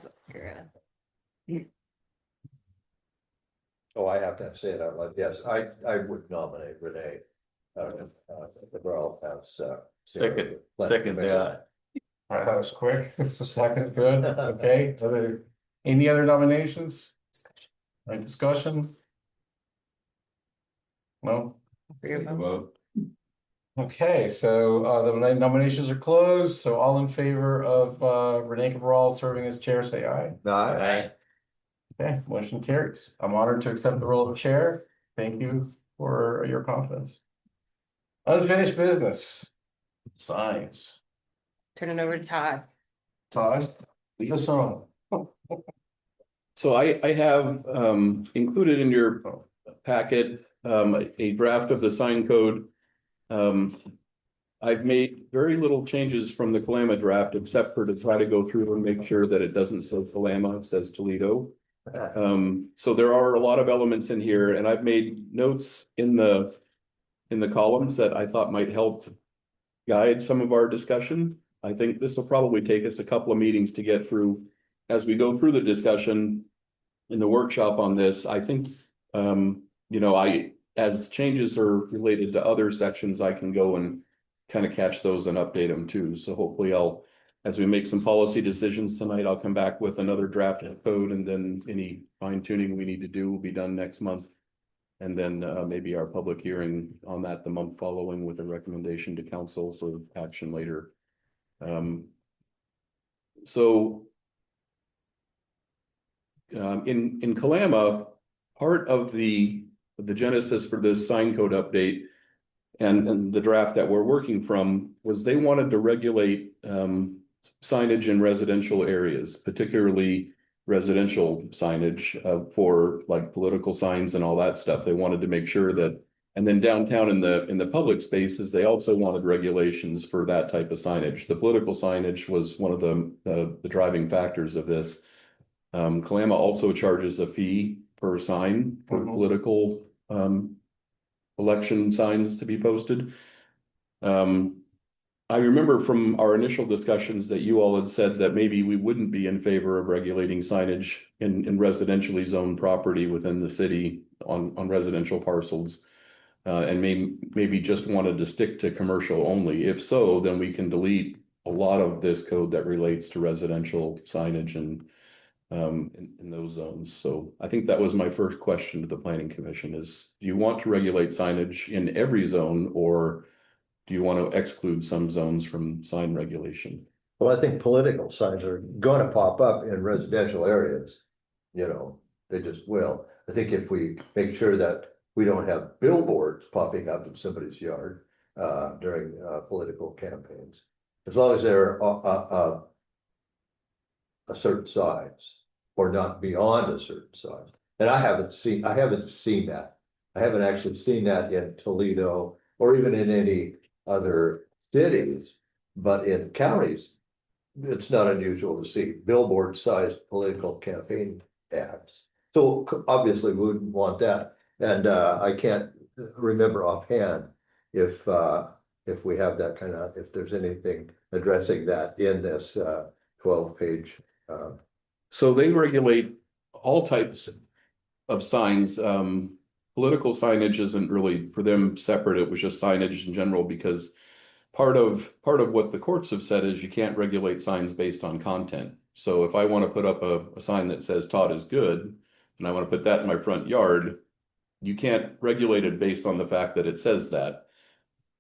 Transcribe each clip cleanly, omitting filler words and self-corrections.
was curious. Oh, I have to say it out loud. Yes, I would nominate Renee. Cabral as. Second mayor. that. All right, that was quick. It's a second, good, okay, any other nominations? Any discussion? No? Vote. Okay, so the nominations are closed, so all in favor of Renee Cabral serving as chair, say aye. Aye. Okay, motion carries. I'm honored to accept the role of chair. Thank you for your confidence. Unfinished business. Signs. Turn it over to Todd. Todd, lead us on. So I have included in your packet a draft of the sign code. I've made very little changes from the Kalama draft, except for to try to go through and make sure that it doesn't say Kalama, it says Toledo. So there are a lot of elements in here, and I've made notes in the columns that I thought might help guide some of our discussion. I think this will probably take us a couple of meetings to get through. As we go through the discussion in the workshop on this, I think, as changes are related to other sections, I can go and kind of catch those and update them too. So hopefully as we make some policy decisions tonight, I'll come back with another draft of code, and then any fine tuning we need to do will be done next month. And then maybe our public hearing on that the month following with a recommendation to council for action later. In Kalama, part of the genesis for this sign code update and the draft that we're working from was they wanted to regulate signage in residential areas, particularly residential signage for like political signs and all that stuff. They wanted to make sure that, and then downtown in the public spaces, they also wanted regulations for that type of signage. The political signage was one of the driving factors of this. Kalama also charges a fee per sign for political election signs to be posted. I remember from our initial discussions that you all had said that maybe we wouldn't be in favor of regulating signage in residentially zoned property within the city on residential parcels. And maybe just wanted to stick to commercial only. If so, then we can delete a lot of this code that relates to residential signage and in those zones. So I think that was my first question to the Planning Commission is, do you want to regulate signage in every zone, or do you want to exclude some zones from sign regulation? Well, I think political signs are gonna pop up in residential areas. They just will. I think if we make sure that we don't have billboards popping up in somebody's yard during political campaigns, as long as they're a certain size or not beyond a certain size. And I haven't seen that. I haven't actually seen that in Toledo or even in any other cities, but in counties, it's not unusual to see billboard sized political campaign ads. So obviously we wouldn't want that. And I can't remember offhand if we have that kind of, if there's anything addressing that in this 12-page. So they regulate all types of signs. Political signage isn't really for them separate. It was just signage in general, because part of what the courts have said is you can't regulate signs based on content. So if I want to put up a sign that says Todd is good, and I want to put that in my front yard, you can't regulate it based on the fact that it says that.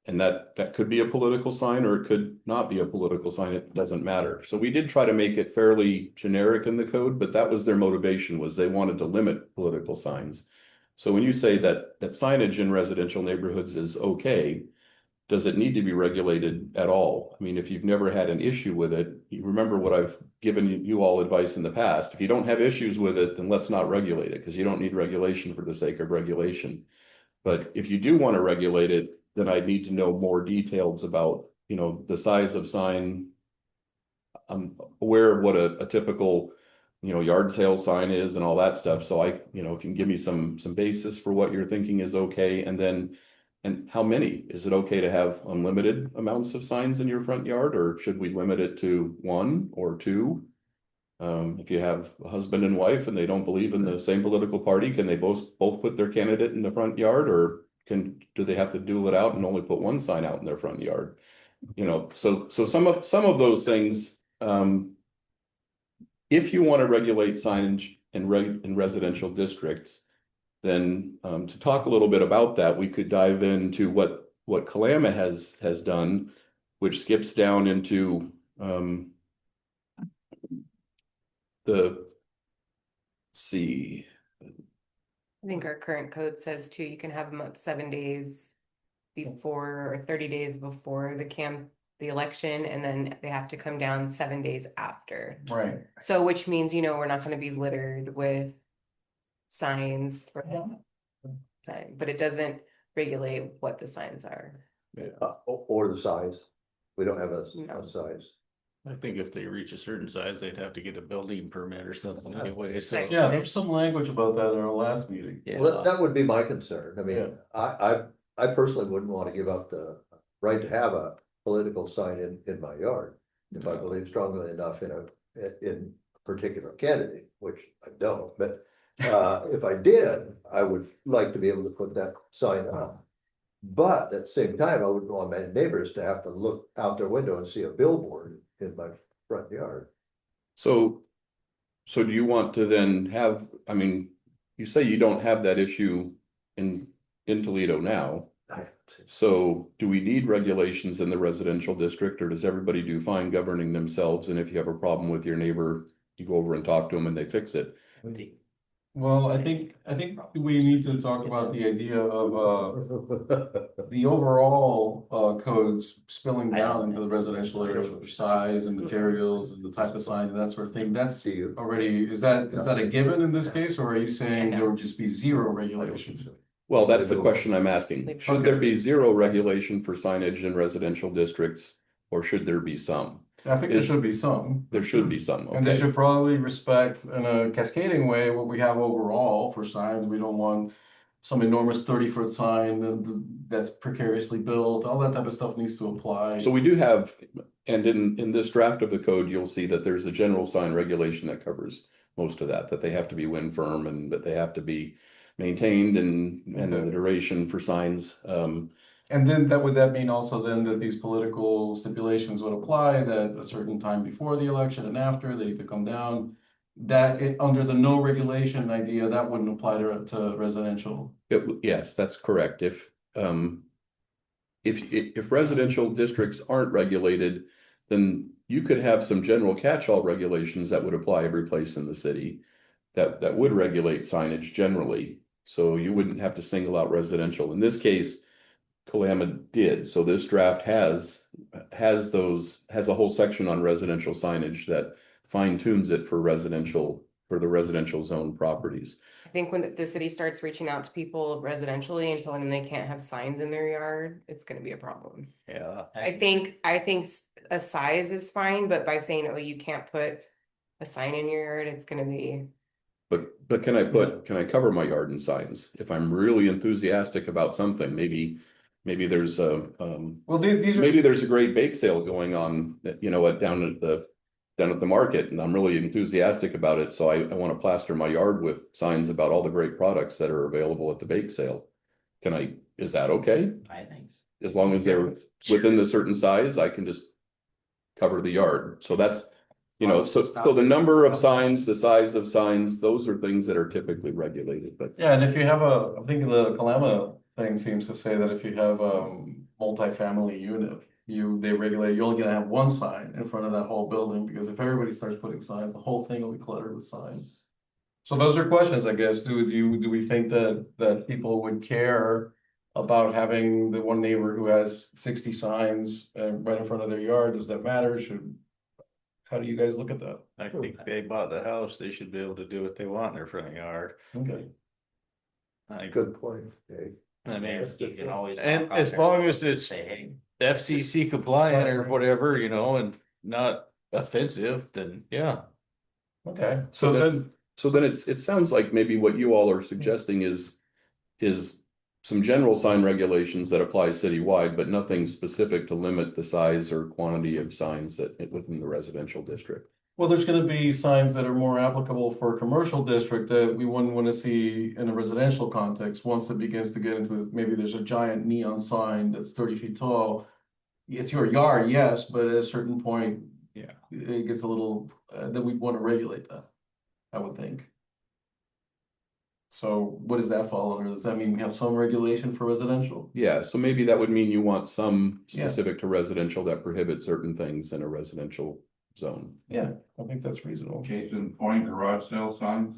And that could be a political sign, or it could not be a political sign. It doesn't matter. So we did try to make it fairly generic in the code, but that was their motivation, was they wanted to limit political signs. So when you say that signage in residential neighborhoods is okay, does it need to be regulated at all? I mean, if you've never had an issue with it, you remember what I've given you all advice in the past. If you don't have issues with it, then let's not regulate it, because you don't need regulation for the sake of regulation. But if you do want to regulate it, then I need to know more details about, the size of sign. I'm aware of what a typical, yard sale sign is and all that stuff. So if you can give me some basis for what you're thinking is okay, and how many? Is it okay to have unlimited amounts of signs in your front yard, or should we limit it to 1 or 2? If you have a husband and wife and they don't believe in the same political party, can they both put their candidate in the front yard, or do they have to duel it out and only put one sign out in their front yard? You know, so some of those things, if you want to regulate signage in residential districts, then to talk a little bit about that, we could dive into what Kalama has done, which skips down into let's see. I think our current code says too, you can have them up 7 days before or 30 days before the election, and then they have to come down 7 days after. Right. So which means, we're not gonna be littered with signs for time, but it doesn't regulate what the signs are. Or the size. We don't have a No. size. I think if they reach a certain size, they'd have to get a building permit or something anyway, so. Right. Yeah, there's some language about that in our last meeting. Well, that would be my concern. I Yeah. mean, I personally wouldn't want to give up the right to have a political sign in my yard. If I believe strongly enough in a particular candidate, which I don't, but if I did, I would like to be able to put that sign up. But at the same time, I wouldn't want my neighbors to have to look out their window and see a billboard in my front yard. So do you want to then have, I mean, you say you don't have that issue in Toledo now. So do we need regulations in the residential district, or does everybody do fine governing themselves? And if you have a problem with your neighbor, you go over and talk to them and they fix it? Well, I think we need to talk about the idea of the overall codes spilling down into the residential areas with size and materials and the type of sign and that sort of thing. That's already, is that a given in this case, or are you saying there would just be zero regulation? Well, that's the question I'm asking. Should there be zero regulation for signage in residential districts, or should there be some? I think there should be some. There should be some, And they okay. should probably respect in a cascading way what we have overall for signs. We don't want some enormous 30-foot sign that's precariously built. All that type of stuff needs to apply. So we do have, and in this draft of the code, you'll see that there's a general sign regulation that covers most of that they have to be wind firm and that they have to be maintained and the duration for signs. And then would that mean also then that these political stipulations would apply, that a certain time before the election and after, they need to come down? Under the no regulation idea, that wouldn't apply to residential. Yes, that's correct. If residential districts aren't regulated, then you could have some general catch-all regulations that would apply every place in the city that would regulate signage generally. So you wouldn't have to single out residential. In this case, Kalama did. So this draft has a whole section on residential signage that fine tunes it for the residential zone properties. I think when the city starts reaching out to people residentially and telling them they can't have signs in their yard, it's gonna be a problem. Yeah. I think a size is fine, but by saying, oh, you can't put a sign in your yard, it's gonna be. But can I cover my yard in signs? If I'm really enthusiastic about something, maybe there's Well, these are. maybe there's a great bake sale going on, down at the market, and I'm really enthusiastic about it. So I want to plaster my yard with signs about all the great products that are available at the bake sale. Is that okay? I think so. As long as they're within the certain size, I can just cover the yard. So that's, so the number of signs, the size of signs, those are things that are typically regulated, but. Yeah, and if you have I'm thinking the Kalama thing seems to say that if you have multi-family unit, they regulate, you're only gonna have one sign in front of that whole building, because if everybody starts putting signs, the whole thing will be cluttered with signs. So those are questions, I guess. Do we think that people would care about having the one neighbor who has 60 signs right in front of their yard? Does that matter? How do you guys look at that? I think they bought the house, they should be able to do what they want in their front yard. Okay. Good point, Dave. I mean, You can always. and knock on as their long door as it's and say, hey, FCC compliant or whatever, and not offensive, then yeah. Okay, So then it sounds like maybe what you all are suggesting is some general sign regulations that apply citywide, but nothing specific to limit the size or quantity of signs that within the residential district. Well, there's gonna be signs that are more applicable for a commercial district that we wouldn't wanna see in a residential context. Once it begins to get into, maybe there's a giant neon sign that's 30 feet tall. It's your yard, yes, but at a certain point. Yeah. It gets a little, then we'd wanna regulate that, I would think. So what does that fall under? Does that mean we have some regulation for residential? Yeah, so maybe that would mean you want some Yeah. specific to residential that prohibit certain things in a residential zone. Yeah, I think that's reasonable. Case in point, garage sale signs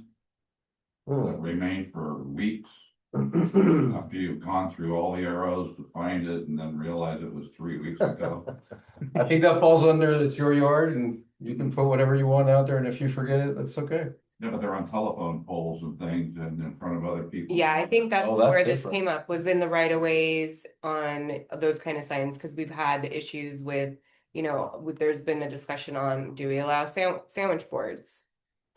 Hmm. that remain for weeks Hmm. after you've gone through all the arrows to find it and then realize it was 3 weeks ago. I think that falls under, it's your yard and you can put whatever you want out there, and if you forget it, that's okay. Yeah, but they're on telephone poles and things and in front of other people. Yeah, I think that's Oh, that's where this different. came up, was in the right of ways on those kind of signs, because we've had issues with, there's been a discussion on, do we allow sandwich boards?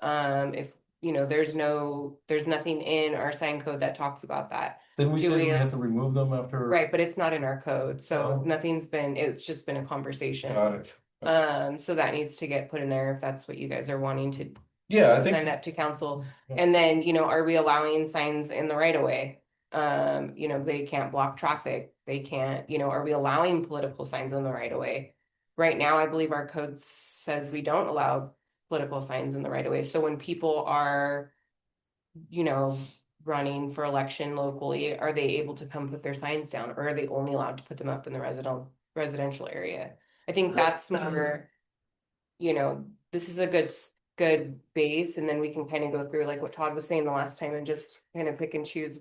If, there's nothing in our sign code that talks about that. Didn't we Do say we we, have to remove them after? Right, but it's not in our code, so Oh. it's just been a conversation. Got it. So that needs to get put in there if that's what you guys are wanting to Yeah, I send think, up to council. Yeah. And then, are we allowing signs in the right of way? They can't block traffic, they can't, are we allowing political signs in the right of way? Right now, I believe our code says we don't allow political signs in the right of way, so when people are, running for election locally, are they able to come put their signs down, or are they only allowed to put them up in the residential area? I think that's more, this is a good base, and then we can kind of go through like what Todd was saying the last time and just kind of pick and choose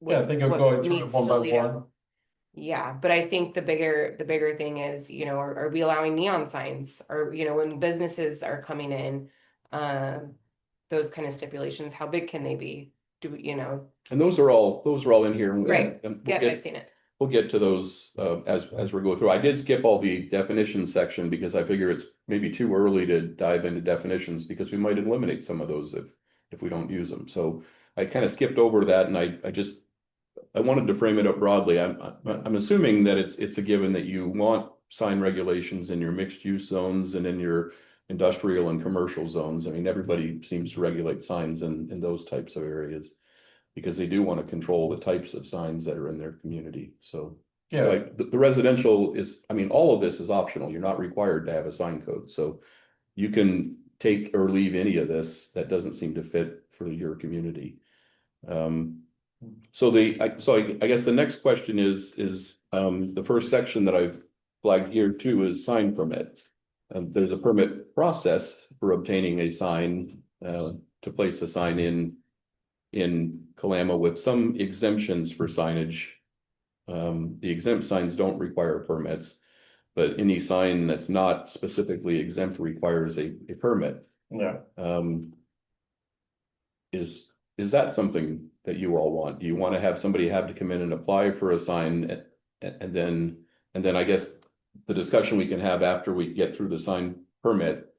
yeah, I think of what going through it needs one to by lead out. one. Yeah, but I think the bigger thing is, are we allowing neon signs, or, when businesses are coming in, those kind of stipulations, how big can they be? Do we, And those are all in here. Right. And yeah, I've seen it. we'll get to those as we go through. I did skip all the definitions section because I figure it's maybe too early to dive into definitions, because we might eliminate some of those if we don't use them. So I kind of skipped over that, and I wanted to frame it up broadly. I'm assuming that it's a given that you want sign regulations in your mixed use zones and in your industrial and commercial zones. I mean, everybody seems to regulate signs in those types of areas, because they do want to control the types of signs that are in their community. So Yeah, like the residential is, I mean, all of this is optional. You're not required to have a sign code. So you can take or leave any of this that doesn't seem to fit for your community. So I guess the next question is the first section that I've flagged here too is sign permit. There's a permit process for obtaining a sign, to place a sign in Kalama, with some exemptions for signage. The exempt signs don't require permits, but any sign that's not specifically exempt requires a permit. yeah. Is that something that you all want? Do you want to have somebody have to come in and apply for a sign, and then I guess the discussion we can have after we get through the sign permit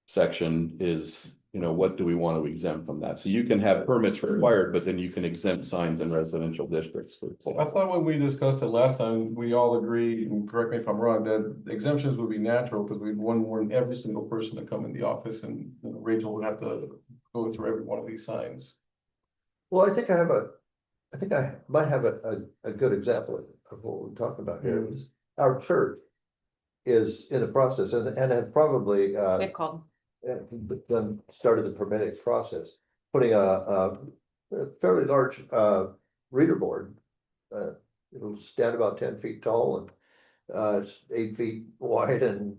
section is, what do we want to exempt from that? So you can have permits required, but then you can exempt signs in residential districts, for I example. thought when we discussed it last time, we all agreed, and correct me if I'm wrong, that exemptions would be natural, because we'd want every single person to come in the office, and Rachel would have to go through every one of these signs. Well, I think I might have a good example of what we're talking about here. Is our church is in the process and have probably They've called. started the permitting process, putting a fairly large reader board. It'll stand about 10 feet tall, and it's 8 feet wide and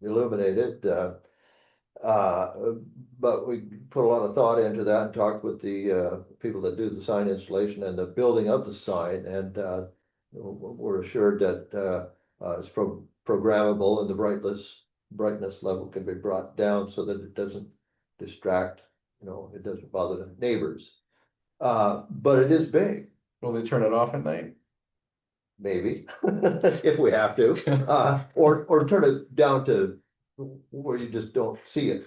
illuminated. But we put a lot of thought into that and talked with the people that do the sign installation and the building of the sign, and we're assured that it's programmable, and the brightness level can be brought down so that it doesn't distract, it doesn't bother the neighbors. But it is big, Will they turn it off at night? maybe, if we have to, or turn it down to where you just don't see it,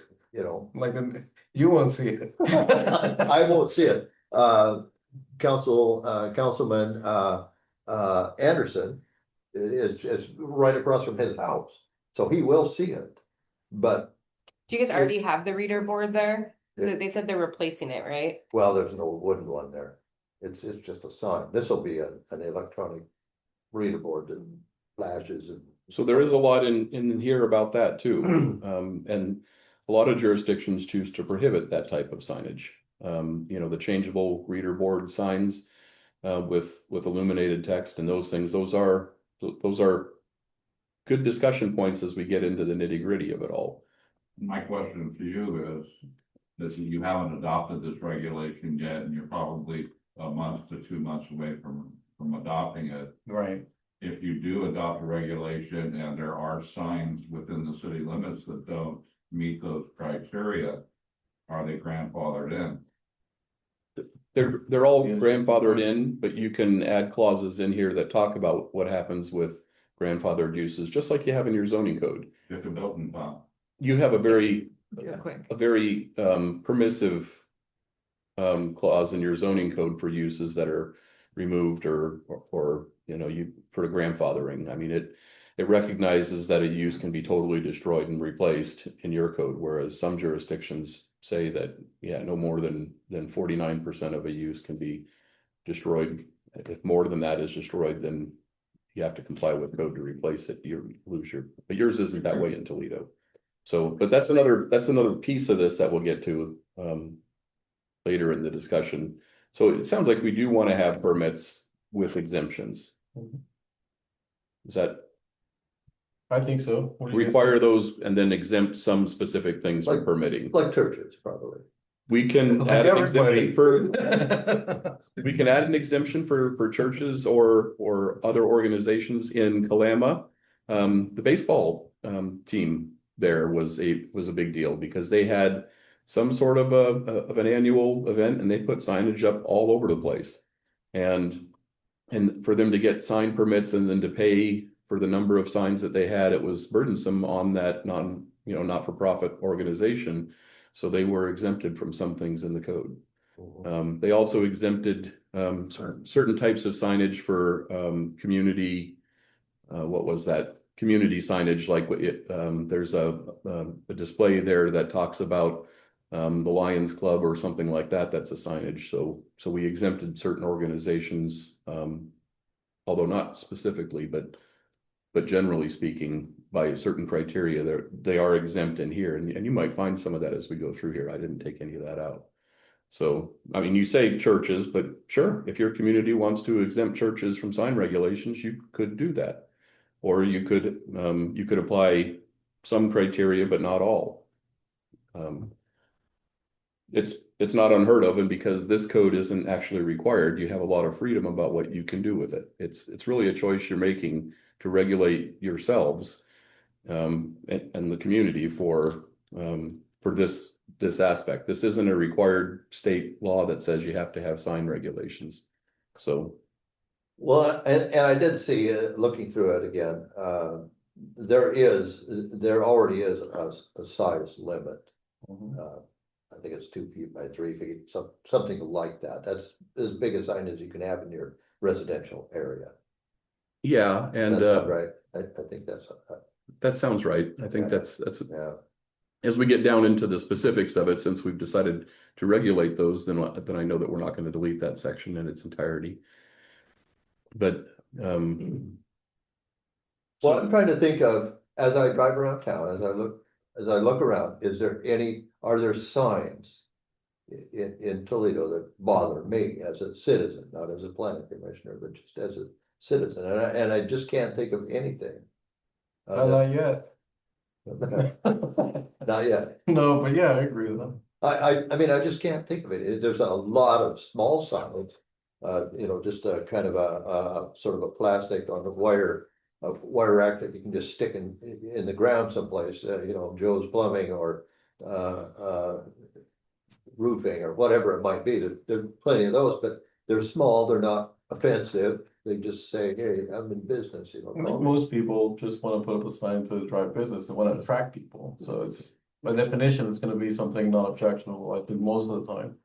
Like, then you won't see it. I won't see it. Councilman Anderson is right across from his house, so he will see it. But Do you guys already have the reader board there? So Yeah. they said they're replacing it, right? Well, there's an old wooden one there. It's just a sign. This will be an electronic reader board that flashes and. So there is a lot in here about that too. And a lot of jurisdictions choose to prohibit that type of signage. You know, the changeable reader board signs with illuminated text and those things, those are good discussion points as we get into the nitty-gritty of it all. My question for you is you haven't adopted this regulation yet, and you're probably a month to 2 months away from adopting it. Right. If you do adopt a regulation and there are signs within the city limits that don't meet those criteria, are they grandfathered in? They're all Yeah. grandfathered in, but you can add clauses in here that talk about what happens with grandfathered uses, just like you have in your zoning code. If they're built in town. You have a very Quick. permissive clause in your zoning code for uses that are removed or you know, you for the grandfathering. I mean, it recognizes that a use can be totally destroyed and replaced in your code, whereas some jurisdictions say that, yeah, no more than 49% of a use can be destroyed. If more than that is destroyed, then you have to comply with code to replace it. You lose but yours isn't that way in Toledo. So, but that's another piece of this that we'll get to later in the discussion. So it sounds like we do want to have permits with exemptions. Is that I think so. What do you guys require those and then exempt some specific things from Like- permitting? Like churches, probably. We can Like add an everybody. exemption for, we can add an exemption for churches or other organizations in Kalama. The baseball team there was a big deal because they had some sort of an annual event and they put signage up all over the place. And for them to get sign permits and then to pay for the number of signs that they had, it was burdensome on that not-for-profit organization. So they were exempted from some things in the code. They also exempted certain types of signage for community. What was that? Community signage, like there's a display there that talks about the Lions Club or something like that. That's a signage. So we exempted certain organizations, although not specifically, but generally speaking, by certain criteria, they are exempt in here, and you might find some of that as we go through here. I didn't take any of that out. So, I mean, you say churches, but sure, if your community wants to exempt churches from sign regulations, you could do that. Or you could apply some criteria, but not all. It's not unheard of, and because this code isn't actually required, you have a lot of freedom about what you can do with it. It's really a choice you're making to regulate yourselves and the community for this aspect. This isn't a required state law that says you have to have sign regulations. So. Well, and I did see, looking through it again, there already is a size limit. I think it's 2 feet by 3 feet, something like that. That's as big a sign as you can have in your residential area. Yeah, and That's right. I think that's. That sounds right. I think Yeah. that's Yeah. as we get down into the specifics of it, since we've decided to regulate those, then I know that we're not going to delete that section in its entirety. But Well, I'm trying to think of, as I drive around town, as I look around, are there signs in Toledo that bother me as a citizen, not as a planning commissioner, but just as a citizen? And I just can't think of anything. Not yet. Not yet. No, but yeah, I agree with them. I mean, I just can't think of it. There's a lot of small signs, just a kind of a sort of a plastic on the wire rack that you can just stick in the ground someplace, Joe's Plumbing or roofing or whatever it might be. There's plenty of those, but they're small, they're not offensive. They just say, hey, I'm in business, I think most people just want to put up a sign to drive business. They want to attract people. So it's by definition, it's going to be something not objectionable, I think, most of the time.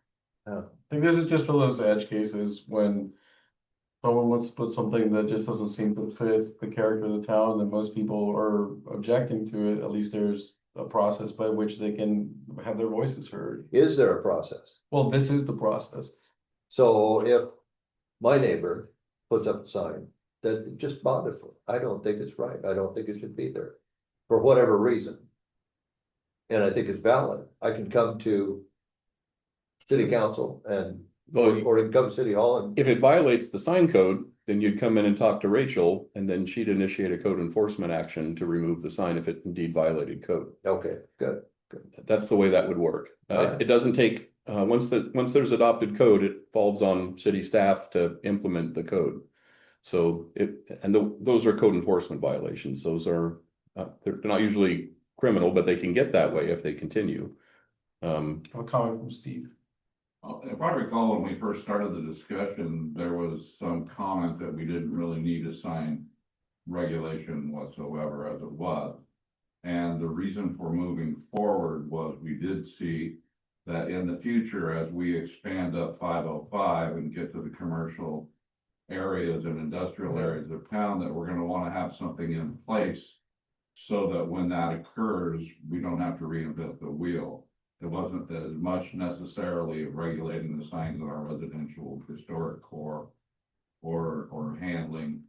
Yeah. I think this is just for those edge cases when someone wants to put something that just doesn't seem to fit the character of the town, and most people are objecting to it. At least there's a process by which they can have their voices heard. Is there a process? Well, this is the process. So if my neighbor puts up a sign that it just bothers me, I don't think it's right, I don't think it should be there, for whatever reason. And I think it's valid, I can come to city council and, Well, or I can come to city hall and, if it violates the sign code, then you'd come in and talk to Rachel, and then she'd initiate a code enforcement action to remove the sign if it indeed violated code. okay, good. That's the way that would work. Alright. It doesn't take, once there's adopted code, it falls on city staff to implement the code. So those are code enforcement violations. Those are, they're not usually criminal, but they can get that way if they continue. I have a comment from Steve. If I recall, when we first started the discussion, there was some comment that we didn't really need a sign regulation whatsoever as it was. And the reason for moving forward was we did see that in the future, as we expand up 505 and get to the commercial areas and industrial areas of town, that we're going to want to have something in place so that when that occurs, we don't have to reinvent the wheel. It wasn't as much necessarily of regulating the signs in our residential historic core or handling,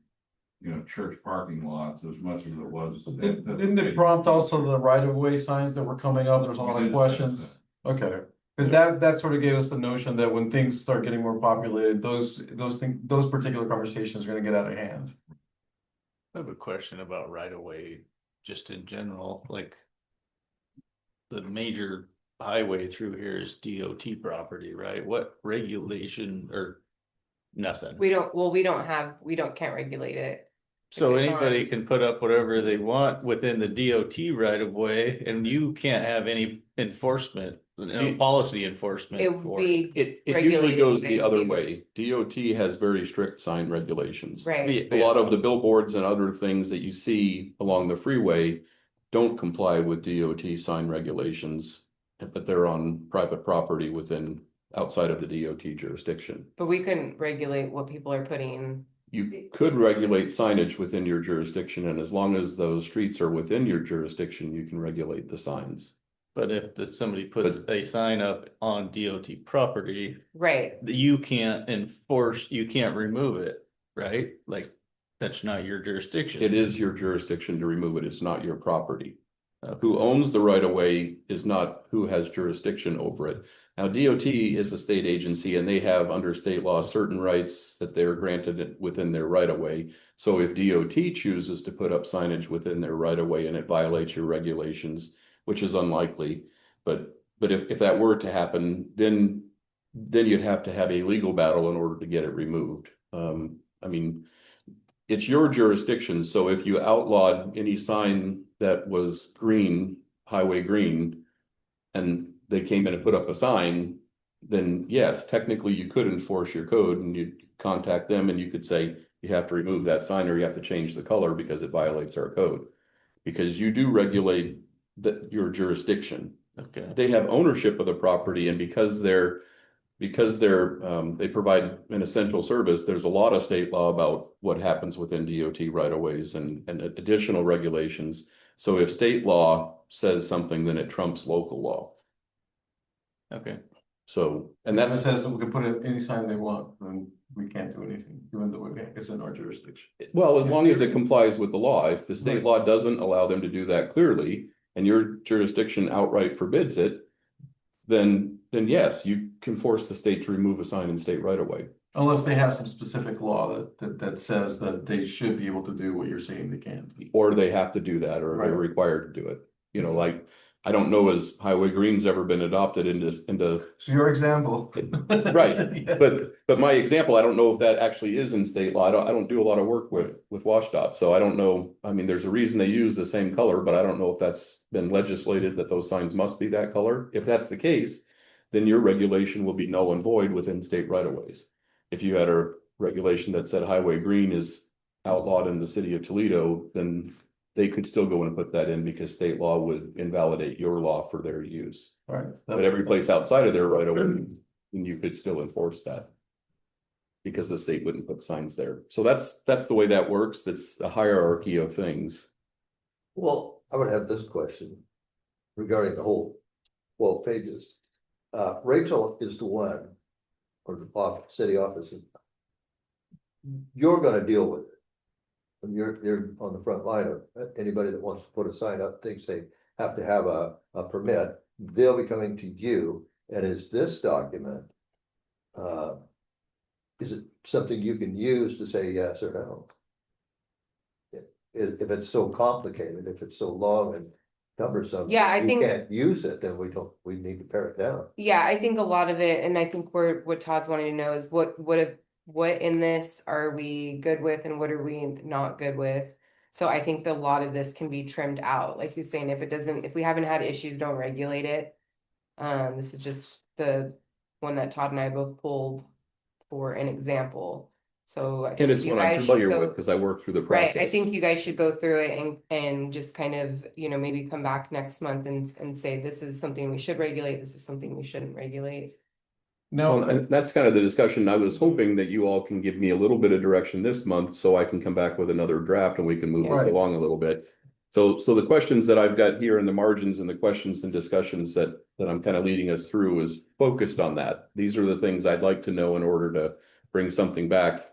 you know, church parking lots as much as it was. Didn't it prompt also the right-of-way signs that were coming up? There's a lot We of did questions. Okay, because that sort of gave us the notion that when things start getting more populated, those particular conversations are gonna get out of hand. I have a question about right of way, just in general, like. The major highway through here is DOT property, right? What regulation or nothing? We can't regulate it. So it's anybody on- can put up whatever they want within the DOT right of way, and you can't have any enforcement, policy enforcement. It would for be, It usually Regulated goes by the other people. way. DOT has very strict sign regulations. right, A lot of the billboards and other things that you see along the freeway don't comply with DOT sign regulations, but they're on private property outside of the DOT jurisdiction. but we couldn't regulate what people are putting. You could regulate signage within your jurisdiction, and as long as those streets are within your jurisdiction, you can regulate the signs. But if somebody puts a sign up on DOT property, Right, you can't enforce, you can't remove it, right? Like, that's not your jurisdiction. It is your jurisdiction to remove it. It's not your property. Who owns the right of way is not who has jurisdiction over it. Now, DOT is a state agency and they have under state law certain rights that they're granted within their right of way. So if DOT chooses to put up signage within their right of way and it violates your regulations, which is unlikely, but if that were to happen, then you'd have to have a legal battle in order to get it removed. I mean, it's your jurisdiction, so if you outlawed any sign that was green, highway green, and they came in and put up a sign, then yes, technically you could enforce your code and you'd contact them and you could say, you have to remove that sign or you have to change the color because it violates our code. Because you do regulate your jurisdiction. Okay. They have ownership of the property, and because they provide an essential service, there's a lot of state law about what happens within DOT right of ways and additional regulations. So if state law says something, then it trumps local law. Okay. So, and That that's, says that we can put in any sign they want, and we can't do anything, even though it's in our jurisdiction. well, as long as it complies with the law. If the state law doesn't allow them to do that clearly, and your jurisdiction outright forbids it, then yes, you can force the state to remove a sign in state right of way. Unless they have some specific law that says that they should be able to do what you're saying they can't. Or they have to do that, or they're Right. required to do it. You know, like, I don't know, has Highway Green's ever been adopted into So your example. Right, Yes. but my example, I don't know if that actually is in state law. I don't do a lot of work with WashDOT, so I don't know. I mean, there's a reason they use the same color, but I don't know if that's been legislated that those signs must be that color. If that's the case, then your regulation will be null and void within state right of ways. If you had a regulation that said Highway Green is outlawed in the city of Toledo, then they could still go and put that in because state law would invalidate your law for their use. Right. But every place outside of there right away, then you could still enforce that. Because the state wouldn't put signs there. So that's the way that works. That's a hierarchy of things. Well, I would have this question. regarding the whole 12 pages. Rachel is the one, or the city office. You're gonna deal with it. And you're on the front line of anybody that wants to put a sign up, thinks they have to have a permit, they'll be coming to you, and is this document? Is it something you can use to say yes or no? If it's so complicated, if it's so long and cumbersome. Yeah, I you think- can't use it, then we need to pare it down. Yeah, I think a lot of it, and I think what Todd's wanting to know is what in this are we good with and what are we not good with? So I think a lot of this can be trimmed out, like you're saying, if we haven't had issues, don't regulate it. This is just the one that Todd and I both pulled for an example. So I And think it's you what I'm guys should familiar go- with because I worked through the Right, process. I think you guys should go through it and just kind of, maybe come back next month and say, this is something we should regulate, this is something we shouldn't regulate. Well, No, and that's kind of the discussion. I was hoping that you all can give me a little bit of direction this month so I can come back with another draft and we can move this Right. along a little bit. So the questions that I've got here in the margins and the questions and discussions that I'm kind of leading us through is focused on that. These are the things I'd like to know in order to bring something back.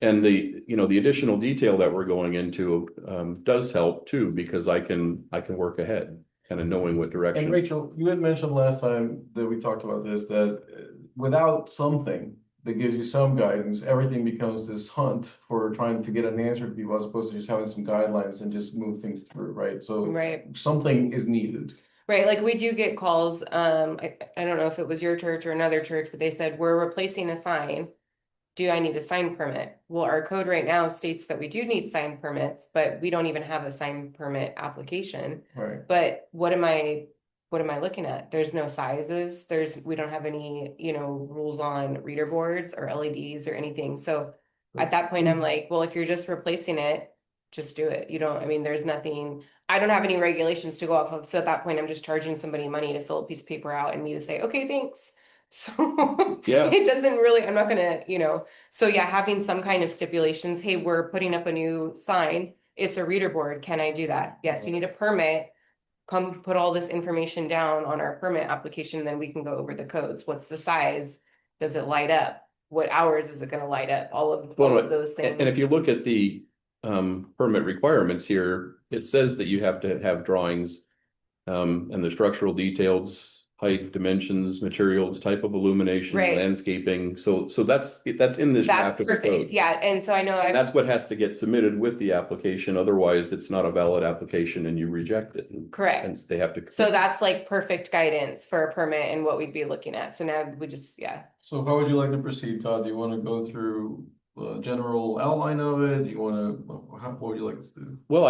And the additional detail that we're going into does help too, because I can work ahead, kind of knowing what and direction. Rachel, you had mentioned last time that we talked about this, that without something that gives you some guidance, everything becomes this hunt for trying to get an answer to people as opposed to just having some guidelines and just move things through, right? So Right. something is needed. Right, like we do get calls, I don't know if it was your church or another church, but they said, we're replacing a sign. Do I need a sign permit? Well, our code right now states that we do need sign permits, but we don't even have a sign permit application. Right. But what am I looking at? There's no sizes, we don't have any, rules on reader boards or LEDs or anything, so. At that point, I'm like, well, if you're just replacing it, just do it. There's nothing, I don't have any regulations to go off of, so at that point, I'm just charging somebody money to fill a piece of paper out and me to say, okay, thanks. So Yeah. it doesn't really, I'm not gonna, so yeah, having some kind of stipulations, hey, we're putting up a new sign, it's a reader board, can I do that? Yes, you need a permit. Come put all this information down on our permit application, then we can go over the codes. What's the size? Does it light up? What hours is it gonna light up? All of those things. And if you look at the permit requirements here, it says that you have to have drawings and the structural details, height, dimensions, materials, type of illumination, Right. landscaping. So that's in this That's draft of the perfect, code. yeah, and so I know And that's what has to get submitted with the application. Otherwise, it's not a valid application and you reject it. And correct. they have to. So that's like perfect guidance for a permit and what we'd be looking at. So now we just, So how would you like to proceed, Todd? Do you want to go through the general outline of it? Do you want to, what would you like us to do? Well,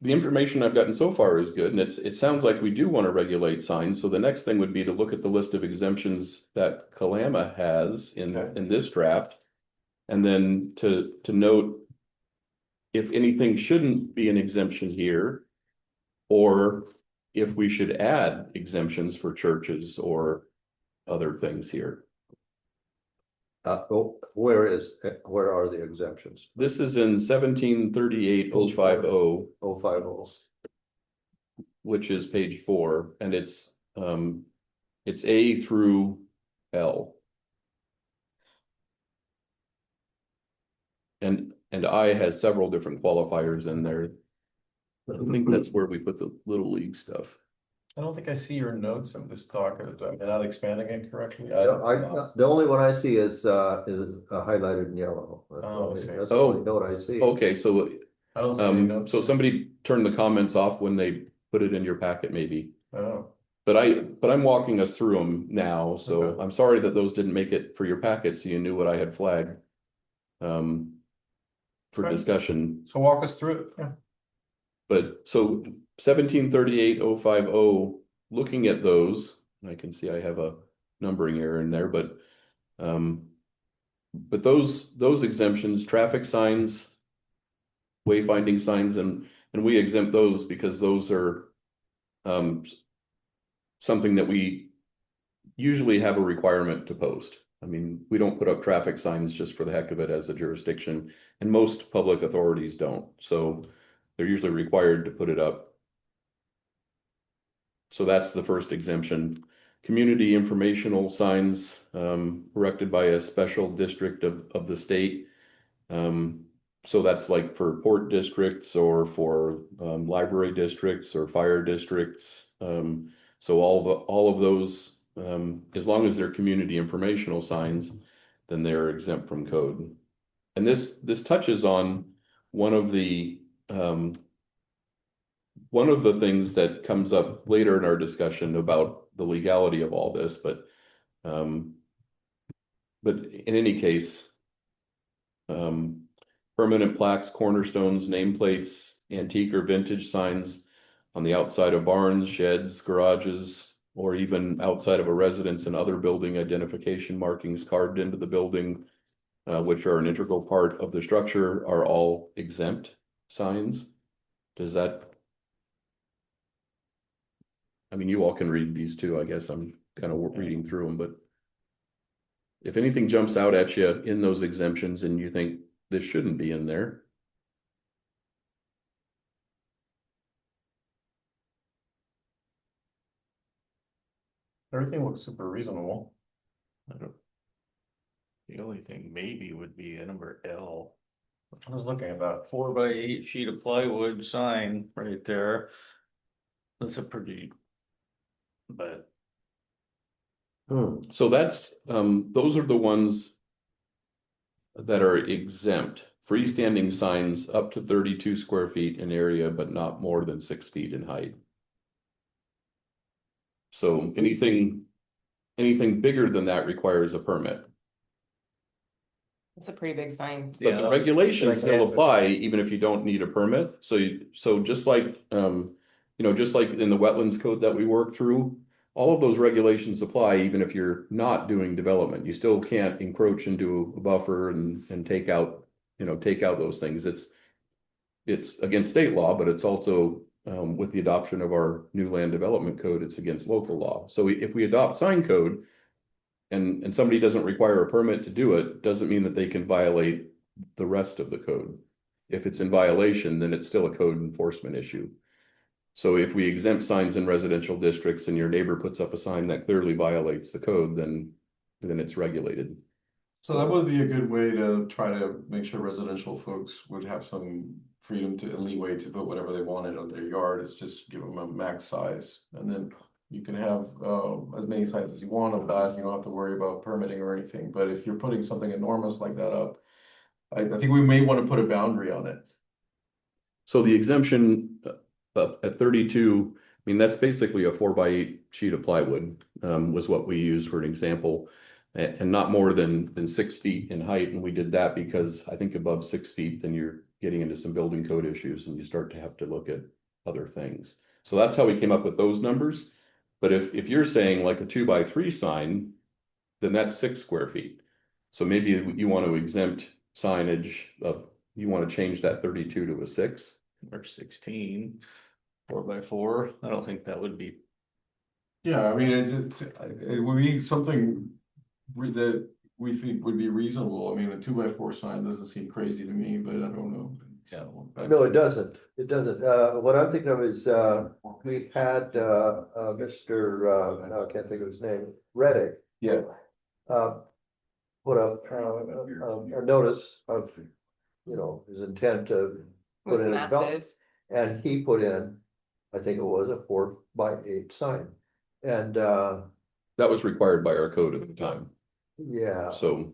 the information I've gotten so far is good, and it sounds like we do want to regulate signs. So the next thing would be to look at the list of exemptions that Kalama has in this draft. And then to note if anything shouldn't be an exemption here, or if we should add exemptions for churches or other things here. Where are the exemptions? This is in 1738-050, 050. which is page 4, and it's A through L. And I has several different qualifiers in there. I think that's where we put the Little League stuff. I don't think I see your notes in this doc. Am I not expanding it correctly? The only one I see is highlighted in yellow. Oh, I see. That's the only note I see. Okay, so I don't see any notes. so somebody turned the comments off when they put it in your packet, maybe. Oh, But I'm walking us through them now, so Okay. I'm sorry that those didn't make it for your packet, so you knew what I had flagged. For Okay. discussion, so walk us through it. Yeah. but so 1738-050, looking at those, I can see I have a numbering error in there, but those exemptions, traffic signs, wayfinding signs, and we exempt those because those are something that we usually have a requirement to post. I mean, we don't put up traffic signs just for the heck of it as a jurisdiction, and most public authorities don't. So they're usually required to put it up. So that's the first exemption. Community informational signs, erected by a special district of the state. So that's like for port districts or for, library districts or fire districts. So all of those, as long as they're community informational signs, then they're exempt from code. And this touches on one of the, one of the things that comes up later in our discussion about the legality of all this, but in any case, permanent plaques, cornerstones, nameplates, antique or vintage signs on the outside of barns, sheds, garages, or even outside of a residence and other building identification markings carved into the building, which are an integral part of the structure, are all exempt signs. Does that? I mean, you all can read these too, I guess. I'm kind of reading through them, but if anything jumps out at you in those exemptions and you think this shouldn't be in there. Everything looks super reasonable. The only thing maybe would be a number L. I was looking at that. 4x8 sheet of plywood sign right there. That's a pretty, but So that's, those are the ones that are exempt. Freestanding signs up to 32 square feet in area, but not more than 6 feet in height. So anything bigger than that requires a permit. It's a pretty big sign. But Yeah. the regulations still apply even if you don't need a permit. So just like, just like in the wetlands code that we work through, all of those regulations apply even if you're not doing development. You still can't encroach into a buffer and take out those things. It's against state law, but it's also, with the adoption of our new land development code, it's against local law. So if we adopt sign code and somebody doesn't require a permit to do it, doesn't mean that they can violate the rest of the code. If it's in violation, then it's still a code enforcement issue. So if we exempt signs in residential districts and your neighbor puts up a sign that clearly violates the code, then it's regulated. So that would be a good way to try to make sure residential folks would have some freedom to leeway to put whatever they wanted on their yard. Is just give them a max size, and then you can have as many signs as you want of that. You don't have to worry about permitting or anything. But if you're putting something enormous like that up, I think we may want to put a boundary on it. So the exemption at 32, I mean, that's basically a 4x8 sheet of plywood, was what we used for an example, and not more than 6 feet in height. And we did that because I think above 6 feet, then you're getting into some building code issues and you start to have to look at other things. So that's how we came up with those numbers. But if you're saying like a 2x3 sign, then that's 6 square feet. So maybe you want to exempt signage you want to change that 32 to a 6. or 16, 4x4. I don't think that would be. Yeah, I mean, it would be something that we think would be reasonable. I mean, a 2x4 sign doesn't seem crazy to me, but I don't know. So, No, it doesn't. It doesn't. What I'm thinking of is, we had, Mr., I can't think of his name, Reddick. Yeah. Put up, a notice of, his intent to It was put in a development. massive. And he put in, I think it was a 4x8 sign. And, That was required by our code at the time. yeah, So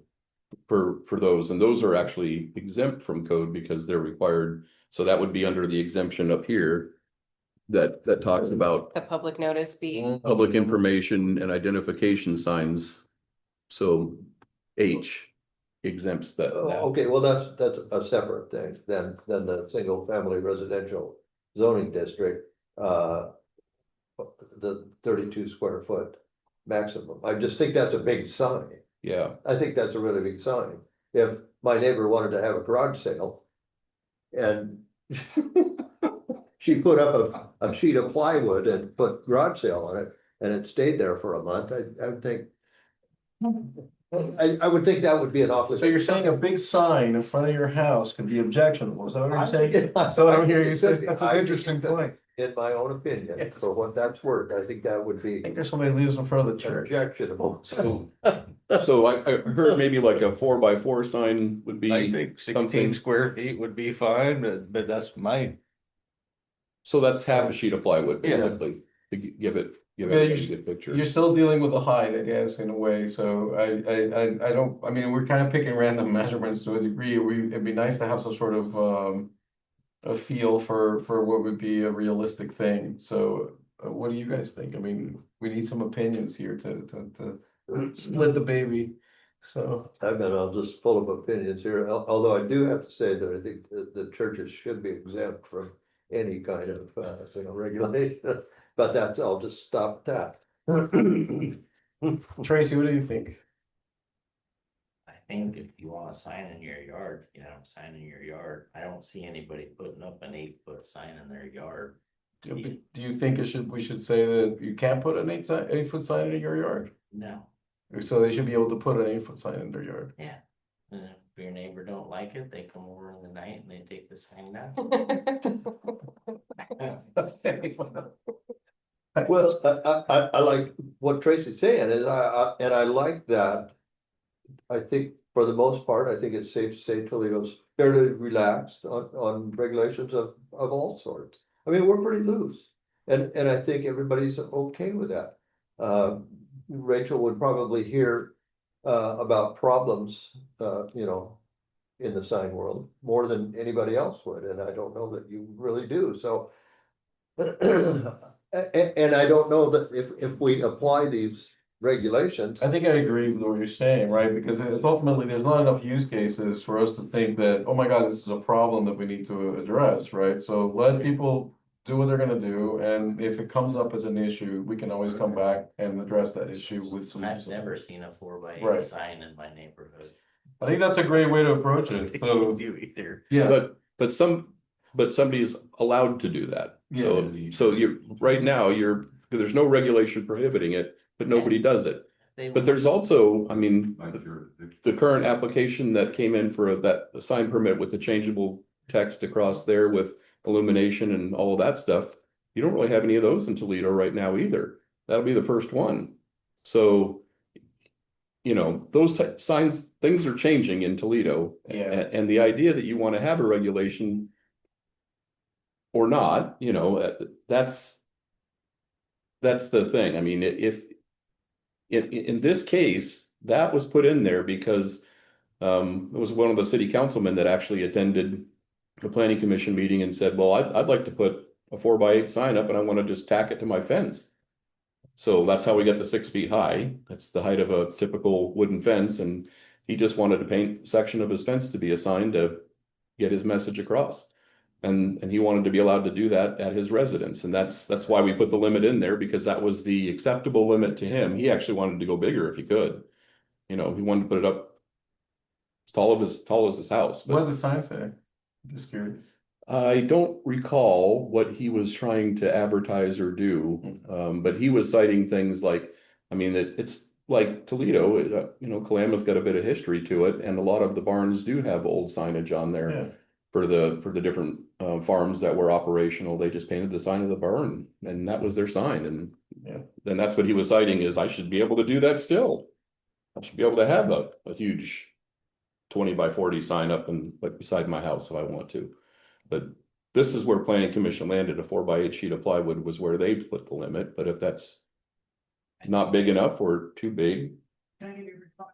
for those, and those are actually exempt from code because they're required. So that would be under the exemption up here that talks about The public notice be, public information and identification signs. So H exempts that. okay, well, that's a separate thing than the single family residential zoning district. The 32 square foot maximum. I just think that's a big sign. Yeah, I think that's a really big sign. If my neighbor wanted to have a garage sale and she put up a sheet of plywood and put garage sale on it and it stayed there for a month, I would think. I would think that would be an awfully. So you're saying a big sign in front of your house could be objectionable, is that what you're saying? So what I'm hearing you say, That's an interesting point. in my own opinion, Yes. for what that's worth, I think that would I be think there's somebody who lives in front of the church. objectionable. So, so I heard maybe like a 4x4 sign would be. I think 16 something. square feet would be fine, but that's my, So that's half a sheet of plywood, Yeah. basically, to give it, give Yeah, everybody a good picture. You're still dealing with the height, I guess, in a way, so I don't, I mean, we're kind of picking random measurements to a degree, it'd be nice to have some sort of, a feel for what would be a realistic thing, so, what do you guys think? I mean, we need some opinions here to split the baby, so. I've been, I'm just full of opinions here, although I do have to say that I think that the churches should be exempt from any kind of, regulation, but that's, I'll just stop that. Tracy, what do you think? I think if you want a sign in your yard, you have a sign in your yard. I don't see anybody putting up an 8-foot sign in their yard. Do you think we should say that you can't put an 8-foot sign in your yard? No, So they should be able to put an 8-foot sign in their yard. yeah. And if your neighbor don't like it, they come over in the night and they take the sign down. Well, I like what Tracy's saying, and I like that. I think for the most part, I think it's safe to say Toledo's fairly relaxed on regulations of all sorts. I mean, we're pretty loose, and I think everybody's okay with that. Rachel would probably hear about problems, in the sign world more than anybody else would, and I don't know that you really do, so. And I don't know that if we apply these regulations. I think I agree with what you're saying, right? Because ultimately, there's not enough use cases for us to think that, oh my God, this is a problem that we need to address, right? So let people do what they're gonna do, and if it comes up as an issue, we can always come back and address that issue with some. I've never seen a 4x8 Right. sign in my neighborhood. I think that's a great way to approach it, so, You either. yeah, But somebody's allowed to do that. Yeah. So you're, right now, there's no regulation prohibiting it, but nobody does it. But there's also, I mean, the current application that came in for that sign permit with the changeable text across there with illumination and all of that stuff. You don't really have any of those in Toledo right now either. That'll be the first one. So, those signs, things are changing in Toledo. Yeah. And the idea that you want to have a regulation or not, that's the thing. I mean, if in this case, that was put in there because it was one of the city councilmen that actually attended the planning commission meeting and said, well, I'd like to put a 4x8 sign up and I want to just tack it to my fence. So that's how we got the 6 feet high. That's the height of a typical wooden fence. And he just wanted to paint a section of his fence to be a sign to get his message across. And he wanted to be allowed to do that at his residence. And that's why we put the limit in there, because that was the acceptable limit to him. He actually wanted to go bigger if he could. He wanted to put it up as tall as his house. what But did the sign say? I'm just curious. I don't recall what he was trying to advertise or do. But he was citing things like, I mean, it's like Toledo, Kalama's got a bit of history to it. And a lot of the barns do have old signage on there. Yeah. For the different farms that were operational, they just painted the sign of the barn and that was their sign. And Yeah. then that's what he was citing is I should be able to do that still. I should be able to have a huge 20x40 sign up and like beside my house if I want to. But this is where planning commission landed. A 4x8 sheet of plywood was where they put the limit. But if that's not big enough or too big, Can I give you a response?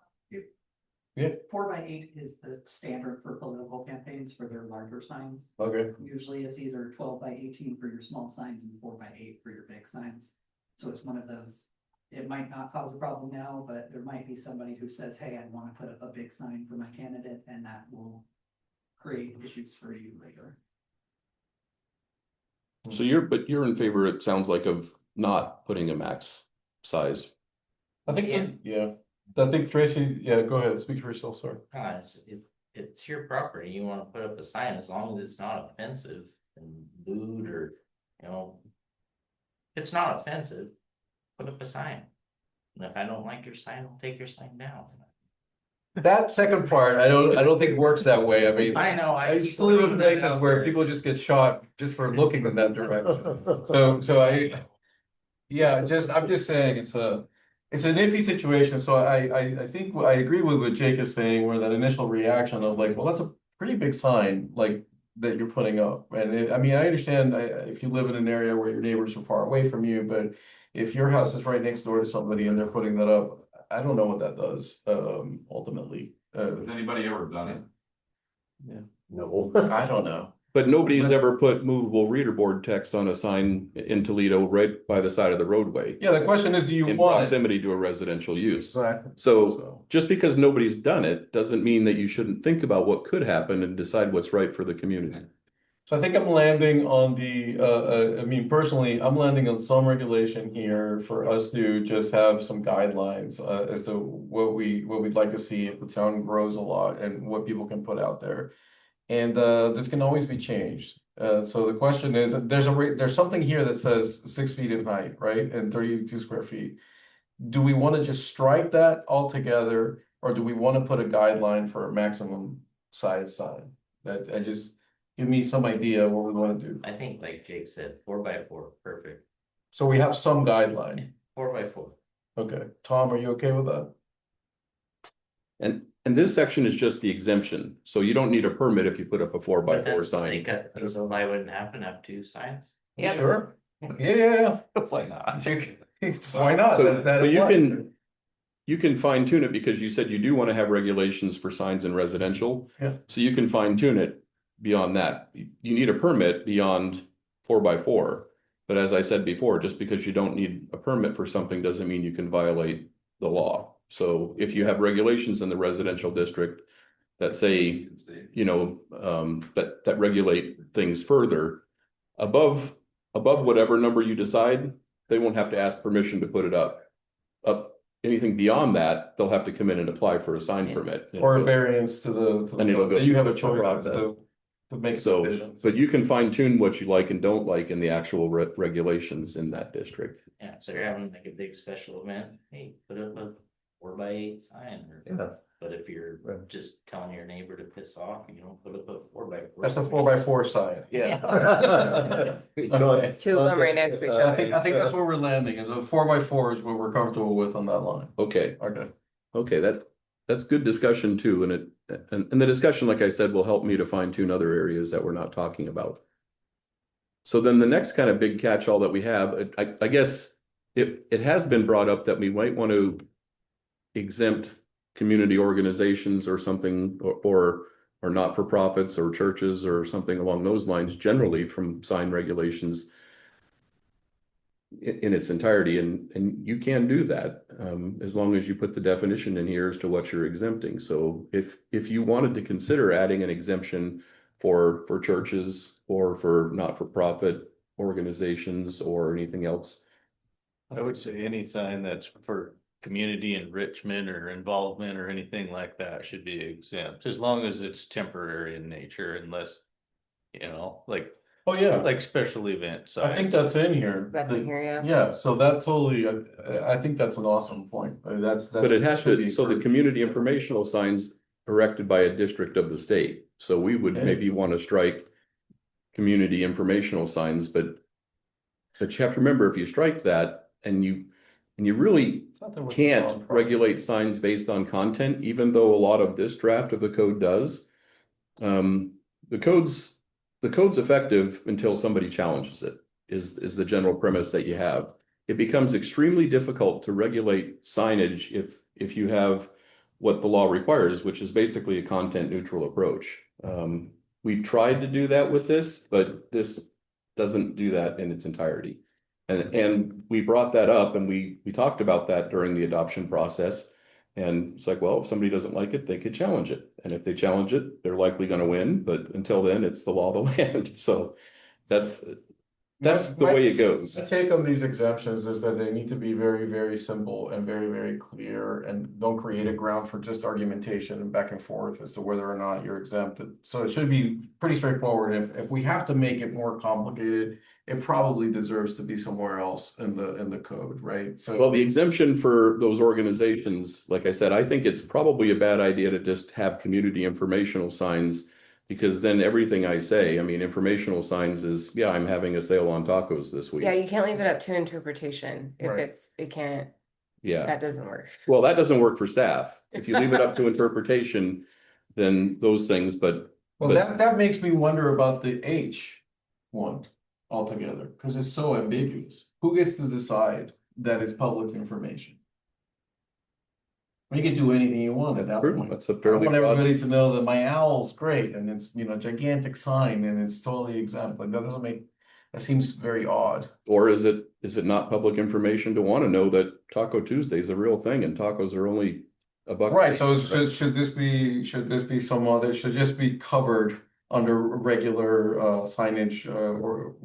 Yeah. 4x8 is the standard for political campaigns for their larger signs. Okay. Usually it's either 12x18 for your small signs and 4x8 for your big signs. So it's one of those, it might not cause a problem now, but there might be somebody who says, hey, I want to put up a big sign for my candidate, and that will create issues for you later. so you're in favor, it sounds like, of not putting a max size. I think, yeah, I think Tracy, yeah, go ahead, speak for yourself, sorry. It's your property. You want to put up a sign as long as it's not offensive and lewd or, it's not offensive. Put up a sign. And if I don't like your sign, I'll take your sign down. That second part, I don't think works that way. I mean, I know, I used to live in places where people just get shot just for looking in that direction. So yeah, I'm just saying it's an iffy situation. So I think I agree with what Jake is saying, where that initial reaction of like, well, that's a pretty big sign, like that you're putting up. And I mean, I understand if you live in an area where your neighbors are far away from you, but if your house is right next door to somebody and they're putting that up, I don't know what that does, ultimately. Has anybody ever done it? No. I don't know. But nobody's ever put movable reader board text on a sign in Toledo right by the side of the roadway Yeah, the question is, do you in want it? proximity to a residential use. Exactly. So just because nobody's done it doesn't mean that you shouldn't think about what could happen and decide what's right for the community. So I think I'm landing on I mean, personally, I'm landing on some regulation here for us to just have some guidelines as to what we'd like to see if the town grows a lot and what people can put out there. And this can always be changed. So the question is, there's something here that says 6 feet in height, right? And 32 square feet. Do we want to just strike that altogether, or do we want to put a guideline for a maximum size sign? That I just give me some idea what we want to do. I think like Jake said, 4x4, perfect, So we have some guideline. 4x4. Okay, Tom, are you okay with that? And this section is just the exemption. So you don't need a permit if you put up a 4x4 But then they sign. cut, so why wouldn't happen up to signs? Yeah. Sure. Yeah. Why not? Why not? So, That but applies. you can fine tune it because you said you do want to have regulations for signs in residential. Yeah. So you can fine tune it beyond that. You need a permit beyond 4x4. But as I said before, just because you don't need a permit for something doesn't mean you can violate the law. So if you have regulations in the residential district that say, you know, that regulate things further above whatever number you decide, they won't have to ask permission to put it up. Anything beyond that, they'll have to come in and apply for a sign permit. Or a variance to the. And it'll go You have a through the choice process. to make So, decisions. but you can fine tune what you like and don't like in the actual regulations in that district. Yeah, so you're having like a big special event, hey, put up a 4x8 sign, Yeah. but if you're Right. just telling your neighbor to piss off, you don't put up a 4x4. That's a 4x4 sign. Yeah. Okay. Two of them right next to each I other. think that's where we're landing, is a 4x4 is what we're comfortable with on that line. Okay, Okay. that's good discussion too, and the discussion, like I said, will help me to fine tune other areas that we're not talking about. So then the next kind of big catch-all that we have, I guess it has been brought up that we might want to exempt community organizations or something, or not-for-profits or churches or something along those lines generally from sign regulations in its entirety, and you can do that as long as you put the definition in here as to what you're exempting. So if you wanted to consider adding an exemption for churches or for not-for-profit organizations or anything else, I would say any sign that's for community enrichment or involvement or anything like that should be exempt, as long as it's temporary in nature, unless, you know, like Oh, yeah. like special event signs. I think that's in here. That's in here, yeah. Yeah, so that totally, I think that's an awesome point. I mean, but it has should be to, so the encouraged. community informational signs erected by a district of the state. So we would Okay. maybe want to strike community informational signs, but you have to remember, if you strike that and you really Thought there was can't one. regulate signs based on content, even though a lot of this draft of the code does. The code's effective until somebody challenges it, is the general premise that you have. It becomes extremely difficult to regulate signage if you have what the law requires, which is basically a content neutral approach. We tried to do that with this, but this doesn't do that in its entirety. And we brought that up and we talked about that during the adoption process. And it's like, well, if somebody doesn't like it, they could challenge it. And if they challenge it, they're likely going to win. But until then, it's the law of the land. So that's That's the way it goes. My take on these exemptions is that they need to be very, very simple and very, very clear and don't create a ground for just argumentation and back and forth as to whether or not you're exempted. So it should be pretty straightforward. If we have to make it more complicated, it probably deserves to be somewhere else in the code, right? So. Well, the exemption for those organizations, like I said, I think it's probably a bad idea to just have community informational signs. Because then everything I say, I mean, informational signs is, yeah, I'm having a sale on tacos this week. Yeah, you can't leave it up to interpretation. If Right. it can't, Yeah, that doesn't work. well, that doesn't work for staff. If you leave it up to interpretation, then those things, but Well, But- that makes me wonder about the H one altogether, because it's so ambiguous. Who gets to decide that it's public information? You can do anything you want at that point. that's a I fairly want broad. everybody to know that my owl's great and it's, gigantic sign and it's totally exempt. Like, that seems very odd. Or is it not public information to want to know that Taco Tuesday is a real thing and tacos are only $1? Right, so should this be some other, should just be covered under regular signage or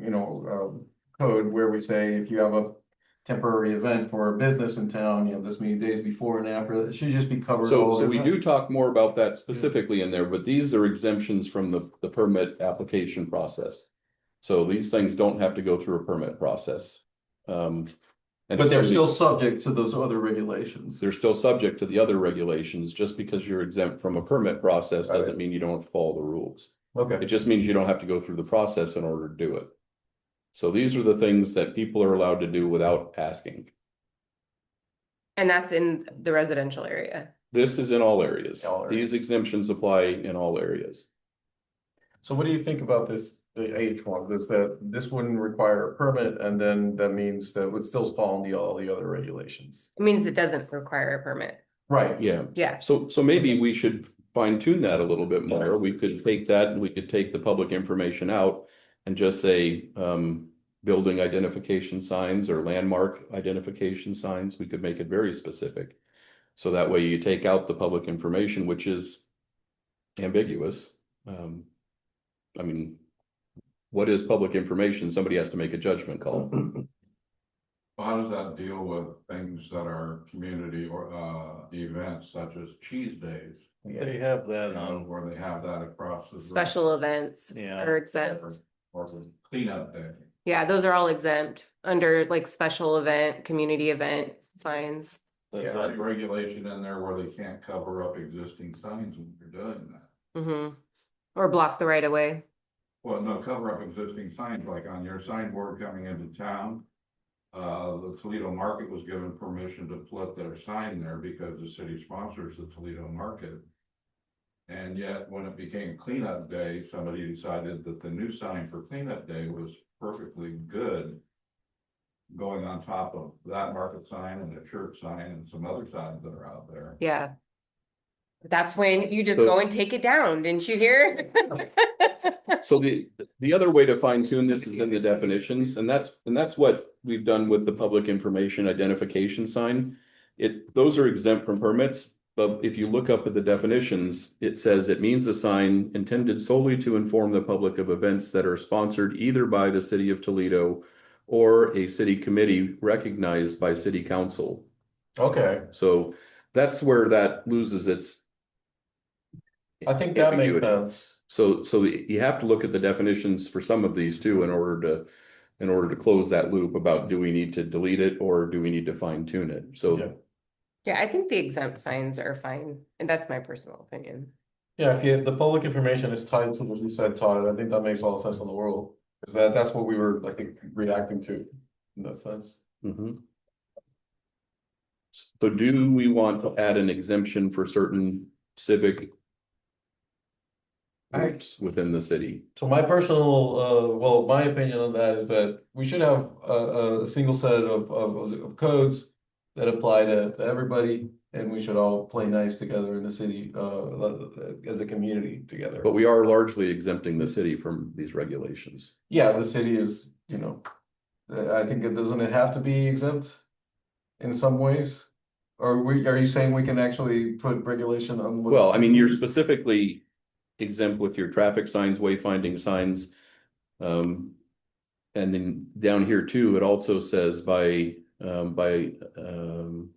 code where we say if you have a temporary event for a business in town, this many days before and after, it should just be covered. all So we the do time. talk more about that specifically in there, but these are exemptions from the permit application process. So these things don't have to go through a permit process. And But they're so still subject to those other regulations. they're still subject to the other regulations. Just because you're exempt from a permit process Got it. doesn't mean you don't follow the rules. Okay. It just means you don't have to go through the process in order to do it. So these are the things that people are allowed to do without asking. And that's in the residential area. This is in all areas. All areas. These exemptions apply in all areas. So what do you think about this, the H one, is that this wouldn't require a permit, and then that means that would still fall in all the other regulations? It means it doesn't require a permit. Right. Yeah. Yeah. So maybe we should fine tune that a little bit more. We could take that and we could take the public information out and just say, building identification signs or landmark identification signs. We could make it very specific. So that way you take out the public information, which is ambiguous. I mean, what is public information? Somebody has to make a judgment call. How does that deal with things that are community or events such as cheese days? They have that You know, on, where they have that across the. Special events Yeah. are exempt. Or cleanup day. Yeah, those are all exempt under like special event, community event signs. Yeah, any regulation in there where they can't cover up existing signs when they're doing that. Mm-hmm. Or block the right of way. Well, no, cover up existing signs, like on your signboard coming into town. The Toledo Market was given permission to put their sign there because the city sponsors the Toledo Market. And yet, when it became cleanup day, somebody decided that the new sign for cleanup day was perfectly good. Going on top of that market sign and the church sign and some other signs that are out there. Yeah. That's when you just So- go and take it down, didn't you hear? So the other way to fine tune this is in the definitions, and that's what we've done with the public information identification sign. Those are exempt from permits, but if you look up at the definitions, it says it means a sign intended solely to inform the public of events that are sponsored either by the city of Toledo or a city committee recognized by city council. Okay, So that's where that loses its. I think that makes ambiguity. sense. So you have to look at the definitions for some of these too in order to close that loop about do we need to delete it or do we need to fine tune it? Yeah. So Yeah, I think the exempt signs are fine, and that's my personal opinion. Yeah, if the public information is tied to what you said, Todd, I think that makes all the sense in the world. Because that's what we were, I think, reacting to in that sense. mhm. So do we want to add an exemption for certain civic groups within the city? So my personal, my opinion on that is that we should have a single set of codes that apply to everybody, and we should all play nice together in the city, as a community together. But we are largely exempting the city from these regulations. Yeah, the city is, I think doesn't it have to be exempt in some ways? Or are you saying we can actually put regulation on? Well, I mean, you're specifically exempt with your traffic signs, wayfinding signs. And then down here too, it also says by the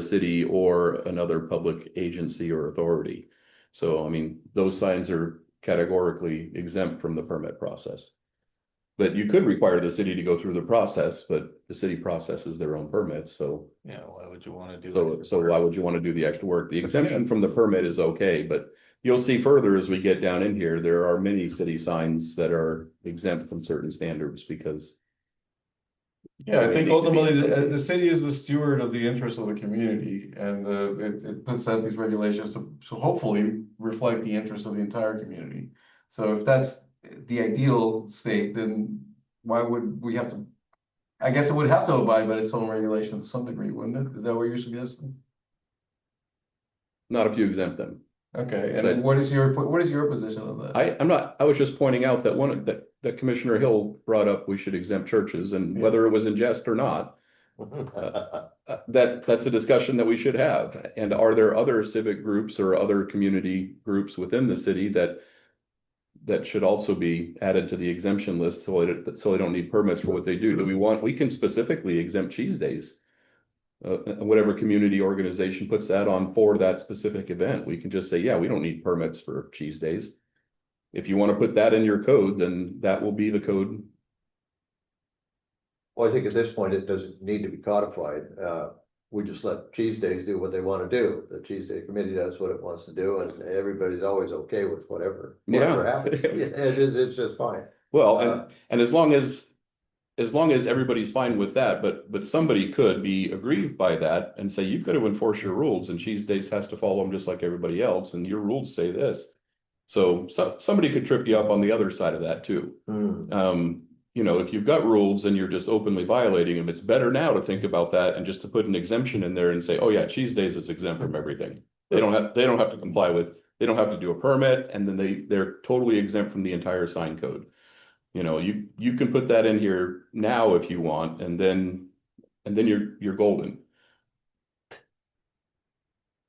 city or another public agency or authority. So, I mean, those signs are categorically exempt from the permit process. But you could require the city to go through the process, but the city processes their own permits, so. Yeah, why would you wanna do? So why would you want to do the extra work? The exemption from the permit is okay, but you'll see further as we get down in here, there are many city signs that are exempt from certain standards because. Yeah, I They think need to be ultimately in some the cases. city is the steward of the interests of the community and it puts out these regulations to so hopefully reflect the interests of the entire community. So if that's the ideal state, then why would we have to? I guess it would have to abide by its own regulations to some degree, wouldn't it? Is that what you're suggesting? Not if you exempt them. Okay, and But- what is your position on that? I was just pointing out that that Commissioner Hill brought up, we should exempt churches, and Yeah. whether it was in jest or not. That's a discussion that we should have. And are there other civic groups or other community groups within the city that should also be added to the exemption list so they don't need permits for what they do? We can specifically exempt cheese days. Whatever community organization puts that on for that specific event, we can just say, yeah, we don't need permits for cheese days. If you want to put that in your code, then that will be the code. Well, I think at this point, it doesn't need to be codified. We just let Cheese Days do what they want to do. The Cheese Day Committee does what it wants to do, and everybody's always okay with whatever Yeah. happens. It's just fine. Well, and as long as everybody's fine with that, but somebody could be aggrieved by that and say, you've got to enforce your rules and Cheese Days has to follow them just like everybody else, and your rules say this. So somebody could trip you up on the other side of that too. You know, if you've got rules and you're just openly violating them, it's better now to think about that and just to put an exemption in there and say, oh yeah, Cheese Days is exempt from everything. They don't have to comply with, they don't have to do a permit, and then they're totally exempt from the entire sign code. You know, you can put that in here now if you want, and then you're golden.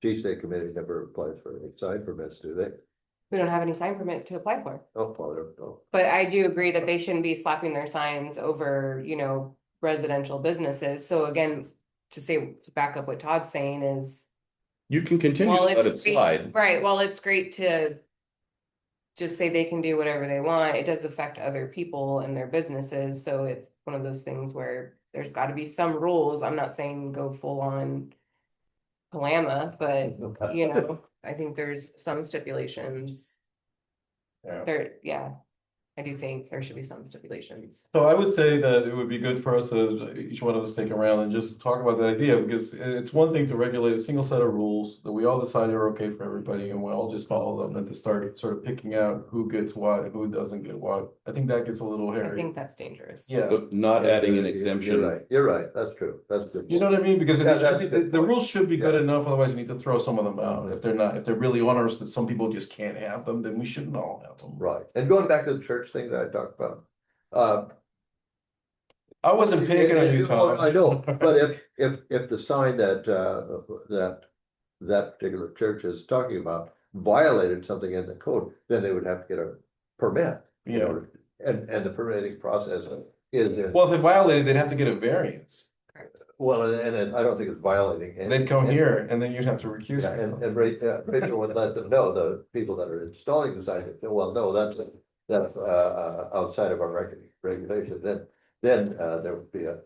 Cheese Day Committee never applies for any sign permits, do they? We don't have any sign permit to apply for. Oh, Father, no. But I do agree that they shouldn't be slapping their signs over, residential businesses. So again, to back up what Todd's saying is. You can continue to Well, let it it's great, slide. right, well, it's great to. Just say they can do whatever they want. It does affect other people and their businesses, so it's one of those things where there's gotta be some rules. I'm not saying go full on. Kalama, but I think there's some stipulations. Yeah. I do think there should be some stipulations. So I would say that it would be good for us to, each one of us take around and just talk about that idea, because it's one thing to regulate a single set of rules that we all decide are okay for everybody and we all just follow them, and to start sort of picking out who gets what and who doesn't get what. I think that gets a little I hairy. think that's dangerous. Yeah, But not adding an exemption. You're right, that's true, that's good. you know what I mean? Because Yeah, that's a good the point. rules should be good Yeah. enough, otherwise you need to throw some of them out. If they're really onerous that some people just can't have them, then we shouldn't all have them. Right, and going back to the church thing that I talked about. I wasn't picking on you, Tom. I know, but if the sign that particular church is talking about violated something in the code, then they would have to get a permit. in Yeah. order- And the permitting process is, Well, if they violated, they'd have to get a variance. well, and I don't think it's violating. and- They'd come and- here and then you'd have to recuse Yeah, yourself. and Rachel would let them know, the people that are installing the sign, well, no, that's outside of our regulation, then there would be a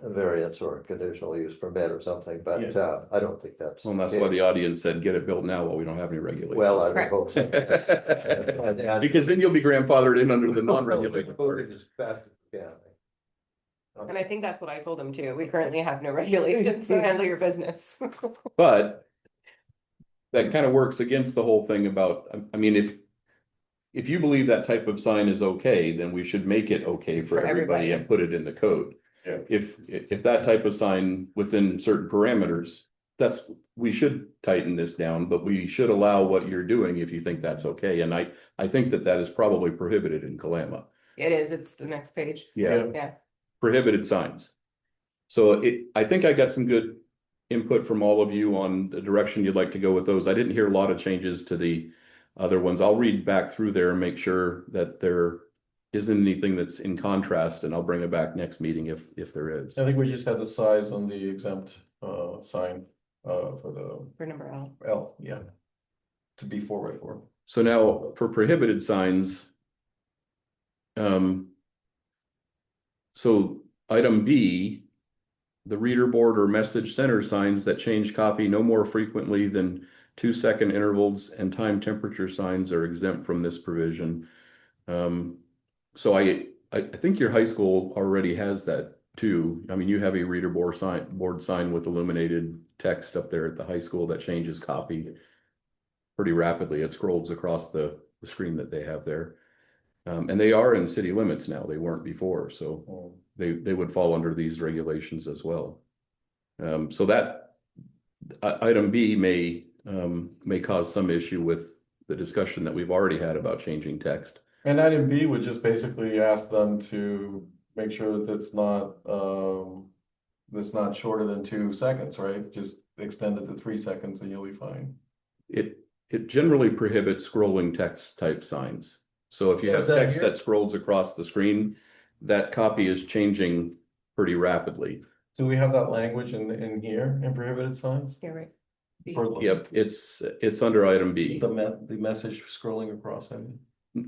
variance or a conditional use permit or something, but I don't think that's. Well, and that's why the audience said, get it built now while we don't have any regulations. Well, I would Correct. hope so. And- Because then you'll be grandfathered in under the non-regulated part. Voted as fast as we can. And I think that's what I told him too. We currently have no regulations, so handle your business. But that kind of works against the whole thing about, I mean, if you believe that type of sign is okay, then we should make it okay for For everybody everybody. and put it in the code. Yeah. If that type of sign within certain parameters, we should tighten this down, but we should allow what you're doing if you think that's okay. And I think that is probably prohibited in Kalama. It is, it's the next page. Yeah. Yeah. Prohibited signs. So I think I got some good input from all of you on the direction you'd like to go with those. I didn't hear a lot of changes to the other ones. I'll read back through there and make sure that they're isn't anything that's in contrast, and I'll bring it back next meeting if there is. I think we just had the size on the exempt sign for the For number L. L, yeah. To be 4x4. So now for prohibited signs. So item B, the reader board or message center signs that change copy no more frequently than 2-second intervals and time temperature signs are exempt from this provision. So I think your high school already has that too. I mean, you have a reader board sign with illuminated text up there at the high school that changes copy pretty rapidly. It scrolls across the screen that they have there. And they are in city limits now. They weren't before, so they would fall under these regulations as well. So that item B may cause some issue with the discussion that we've already had about changing text. And item B would just basically ask them to make sure that it's not shorter than 2 seconds, right? Just extend it to 3 seconds and you'll be fine. It generally prohibits scrolling text type signs. So if you have Is that text here? that scrolls across the screen, that copy is changing pretty rapidly. Do we have that language in here in prohibited signs? Yeah, right. For Yep, it's under item B. the message scrolling across, I mean.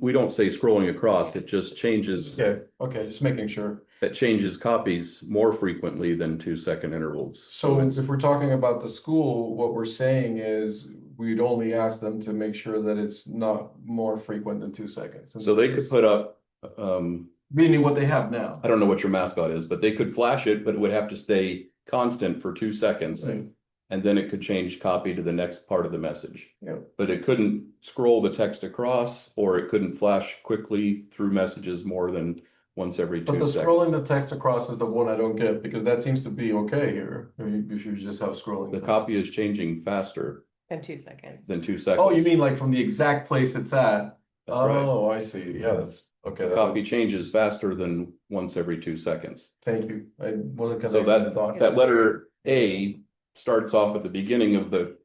We don't say scrolling across, it just changes, Okay, just making sure. that changes copies more frequently than 2-second intervals. So if we're talking about the school, what we're saying is we'd only ask them to make sure that it's not more frequent than 2 seconds. So they could put up, Meaning what they have now. I don't know what your mascot is, but they could flash it, but it would have to stay constant for 2 seconds. Right. And then it could change copy to the next part of the message. Yeah. But it couldn't scroll the text across, or it couldn't flash quickly through messages more than once every 2 But the seconds. scrolling the text across is the one I don't get, because that seems to be okay here, if you just have scrolling. The text. copy is changing faster And 2 seconds. than 2 seconds. Oh, you mean like from the exact place it's at? That's right. Oh, I see. Yeah, that's okay. The copy changes faster than once every 2 seconds. Thank you. I wasn't So connecting the dots. that letter A starts off at the beginning of the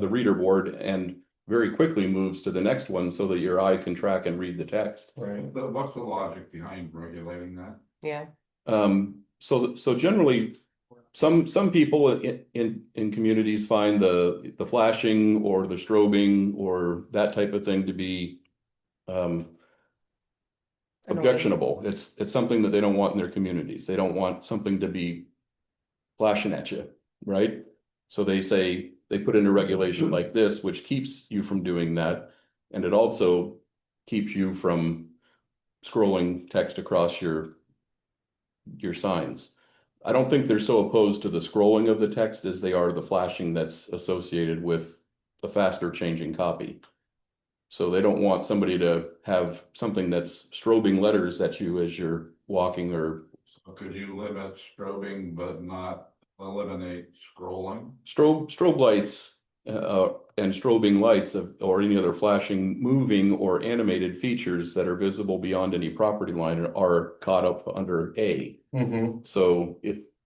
reader board and very quickly moves to the next one so that your eye can track and read the text. Right. But what's the logic behind regulating that? Yeah. So generally, some people in communities find the flashing or the strobing or that type of thing to be objectionable. It's something that they don't want in their communities. They don't want something to be flashing at you, right? So they put in a regulation like this, which keeps you from doing that. And it also keeps you from scrolling text across your signs. I don't think they're so opposed to the scrolling of the text as they are the flashing that's associated with a faster changing copy. So they don't want somebody to have something that's strobing letters at you as you're walking or. Could you limit strobing but not eliminate scrolling? Strobe lights and strobing lights or any other flashing, moving or animated features that are visible beyond any property line are caught up under A. Mm-hmm. So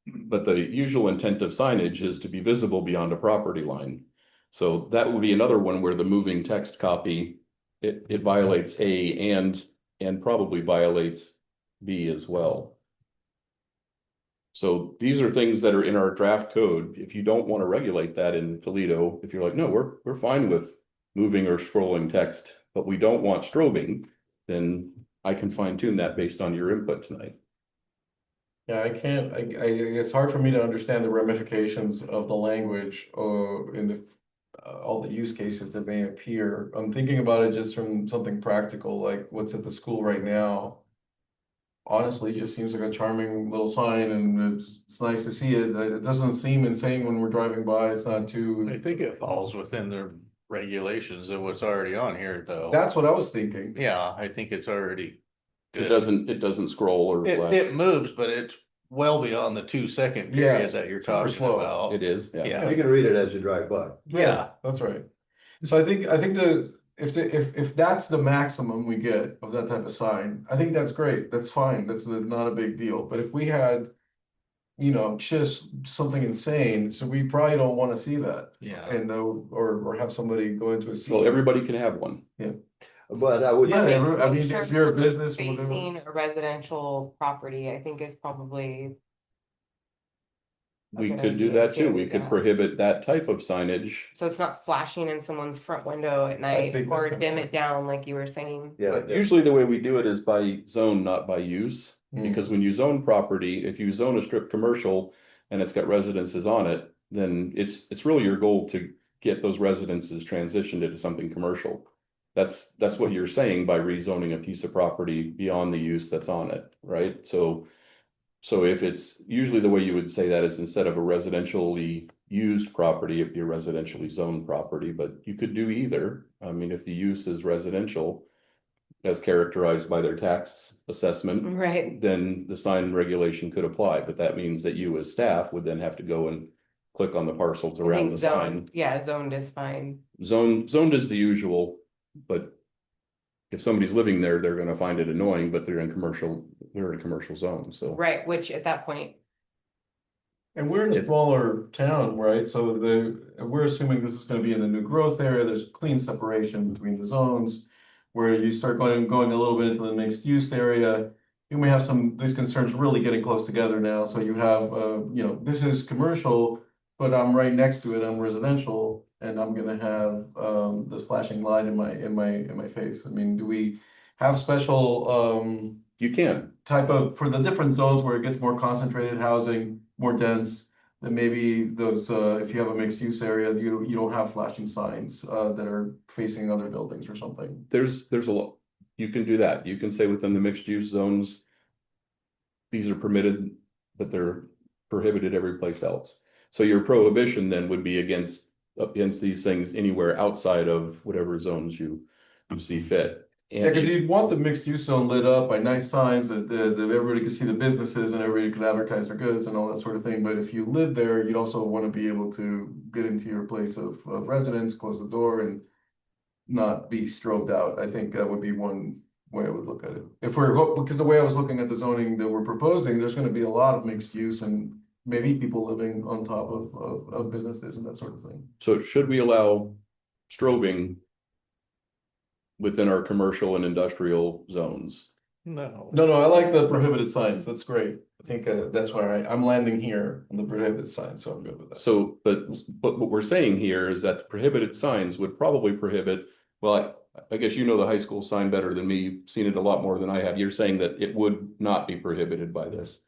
but the usual intent of signage is to be visible beyond a property line. So that would be another one where the moving text copy, it violates A and probably violates B as well. So these are things that are in our draft code. If you don't want to regulate that in Toledo, if you're like, no, we're fine with moving or scrolling text, but we don't want strobing, then I can fine tune that based on your input tonight. Yeah, I can't, it's hard for me to understand the ramifications of the language in the all the use cases that may appear. I'm thinking about it just from something practical, like what's at the school right now. Honestly, it just seems like a charming little sign, and it's nice to see it. It doesn't seem insane when we're driving by. It's not I too. think it falls within the regulations of what's already on here, though. That's what I was thinking. Yeah, I think it's already It good. doesn't scroll or flash. It moves, but it's well beyond the 2-second Yeah, period that you're super talking slow. about. It is, yeah. Yeah. You can read it as you drive by. Yeah. That's right. So I think if that's the maximum we get of that type of sign, I think that's great. That's fine. That's not a big deal. But if we had, just something insane, so we probably don't want to see that. Yeah. And or have somebody go into a scene. Well, everybody can have one. But I would. Yeah, Make- I mean, make sure if you're a business or whatever. Facing a residential property, I think is probably, We good could do idea that too. too, We could yeah. prohibit that type of signage. so it's not flashing in someone's front window at night think or that's dim it down like you were saying. Yeah, But usually the way we do it is by zone, not by use. Mm. Because when you zone property, if you zone a strip commercial and it's got residences on it, then it's really your goal to get those residences transitioned into something commercial. That's what you're saying by rezoning a piece of property beyond the use that's on it, right? So if it's usually the way you would say that is instead of a residentially used property, it'd be a residentially zoned property, but you could do either. I mean, if the use is residential as characterized by their tax assessment, Right. then the sign regulation could apply, but that means that you as staff would then have to go and click on the parcels I around think the sign. zoned, yeah, zoned is fine. Zoned is the usual, but if somebody's living there, they're gonna find it annoying, but they're in a commercial zone, so. Right, which at that point, And we're in a It's- smaller town, right? So we're assuming this is gonna be in the new growth area. There's clean separation between the zones. Where you start going a little bit into the mixed use area, you may have these concerns really getting close together now. So you have, this is commercial, but I'm right next to it, I'm residential, and I'm gonna have this flashing light in my face. I mean, do we have special You can, type of, for the different zones where it gets more concentrated housing, more dense, then maybe those, if you have a mixed use area, you don't have flashing signs that are facing other buildings or something. there's a lot, you can do that. You can say within the mixed use zones, these are permitted, but they're prohibited every place else. So your prohibition then would be against these things anywhere outside of whatever zones you see fit. Yeah, because you'd want the mixed use zone lit up by nice signs that everybody could see the businesses and everybody could advertise their goods and all that sort of thing. But if you live there, you'd also want to be able to get into your place of residence, close the door, and not be strobed out. I think that would be one way I would look at it. Because the way I was looking at the zoning that we're proposing, there's going to be a lot of mixed use and maybe people living on top of businesses and that sort of thing. So should we allow strobing within our commercial and industrial zones? No. No, I like the prohibited signs. That's great. I think that's why I'm landing here on the prohibited signs, so I'm good with that. So, but what we're saying here is that the prohibited signs would probably prohibit, well, I guess you know the high school sign better than me, you've seen it a lot more than I have. You're saying that it would not be prohibited by this.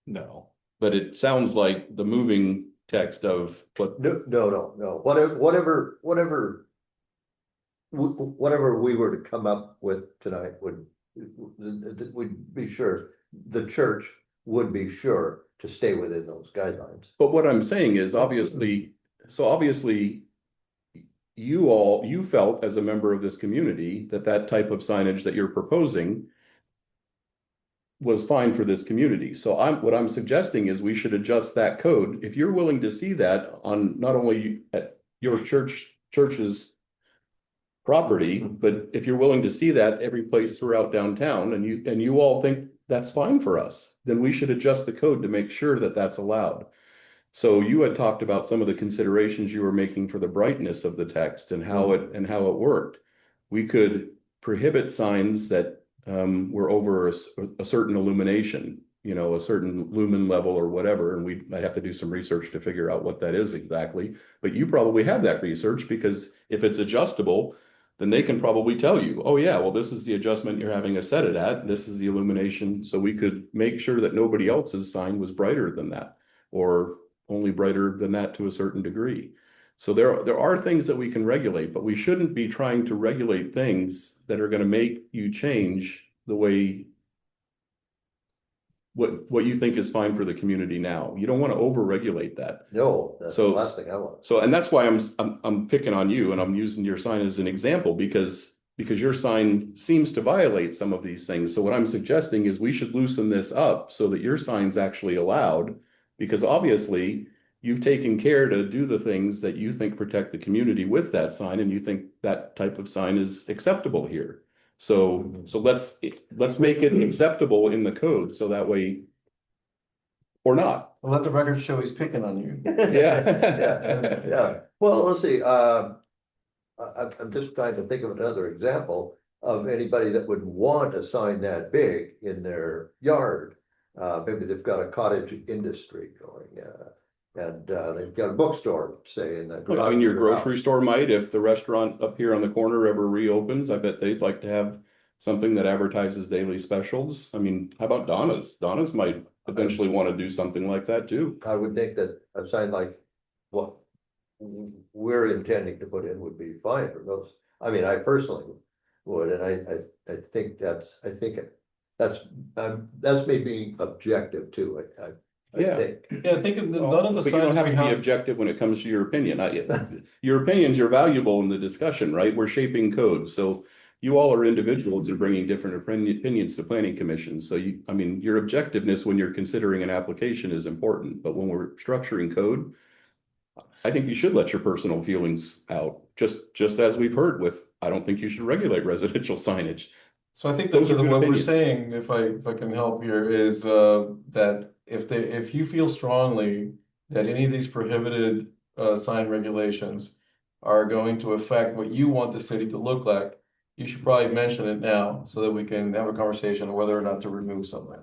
No. But it sounds like the moving text of what, No, whatever we were to come up with tonight would be sure, the church would be sure to stay within those guidelines. but what I'm saying is obviously you felt as a member of this community that type of signage that you're proposing was fine for this community. So what I'm suggesting is we should adjust that code. If you're willing to see that on not only at your church's property, but if you're willing to see that every place throughout downtown and you all think that's fine for us, then we should adjust the code to make sure that that's allowed. So you had talked about some of the considerations you were making for the brightness of the text and how it worked. We could prohibit signs that were over a certain illumination, a certain lumen level or whatever, and I'd have to do some research to figure out what that is exactly. But you probably have that research, because if it's adjustable, then they can probably tell you, oh yeah, well, this is the adjustment you're having us set it at, this is the illumination. So we could make sure that nobody else's sign was brighter than that, or only brighter than that to a certain degree. So there are things that we can regulate, but we shouldn't be trying to regulate things that are going to make you change the way what you think is fine for the community now. You don't want to over-regulate that. No, that's the So- last thing I want. So, and that's why I'm picking on you and I'm using your sign as an example, because your sign seems to violate some of these things. So what I'm suggesting is we should loosen this up so that your sign's actually allowed, because obviously you've taken care to do the things that you think protect the community with that sign, and you think that type of sign is acceptable here. So let's make it acceptable in the code, so that way, or not. Well, let the record show he's picking on you. Yeah. Well, let's see, I'm just trying to think of another example. of anybody that would want a sign that big in their yard. Maybe they've got a cottage industry going, and they've got a bookstore, say, in the I garage. mean, of your their grocery house. store might, if the restaurant up here on the corner ever reopens, I bet they'd like to have something that advertises daily specials. I mean, how about Donna's? Donna's might eventually want to do something like that too. I would think that a sign like what we're intending to put in would be fine for those. I mean, I personally would, and I think that's me being objective too. I Yeah. think. Yeah, I think none of the But you don't signs have we to be have, objective when it comes to your opinion. Your opinions are valuable in the discussion, right? We're shaping code, so you all are individuals and bringing different opinions to planning commissions. So I mean, your objectiveness when you're considering an application is important, but when we're structuring code, I think you should let your personal feelings out, just as we've heard with, I don't think you should regulate residential signage. so I think that Those are good what we're opinions. saying, if I can help here, is that if you feel strongly that any of these prohibited sign regulations are going to affect what you want the city to look like, you should probably mention it now so that we can have a conversation on whether or not to remove something.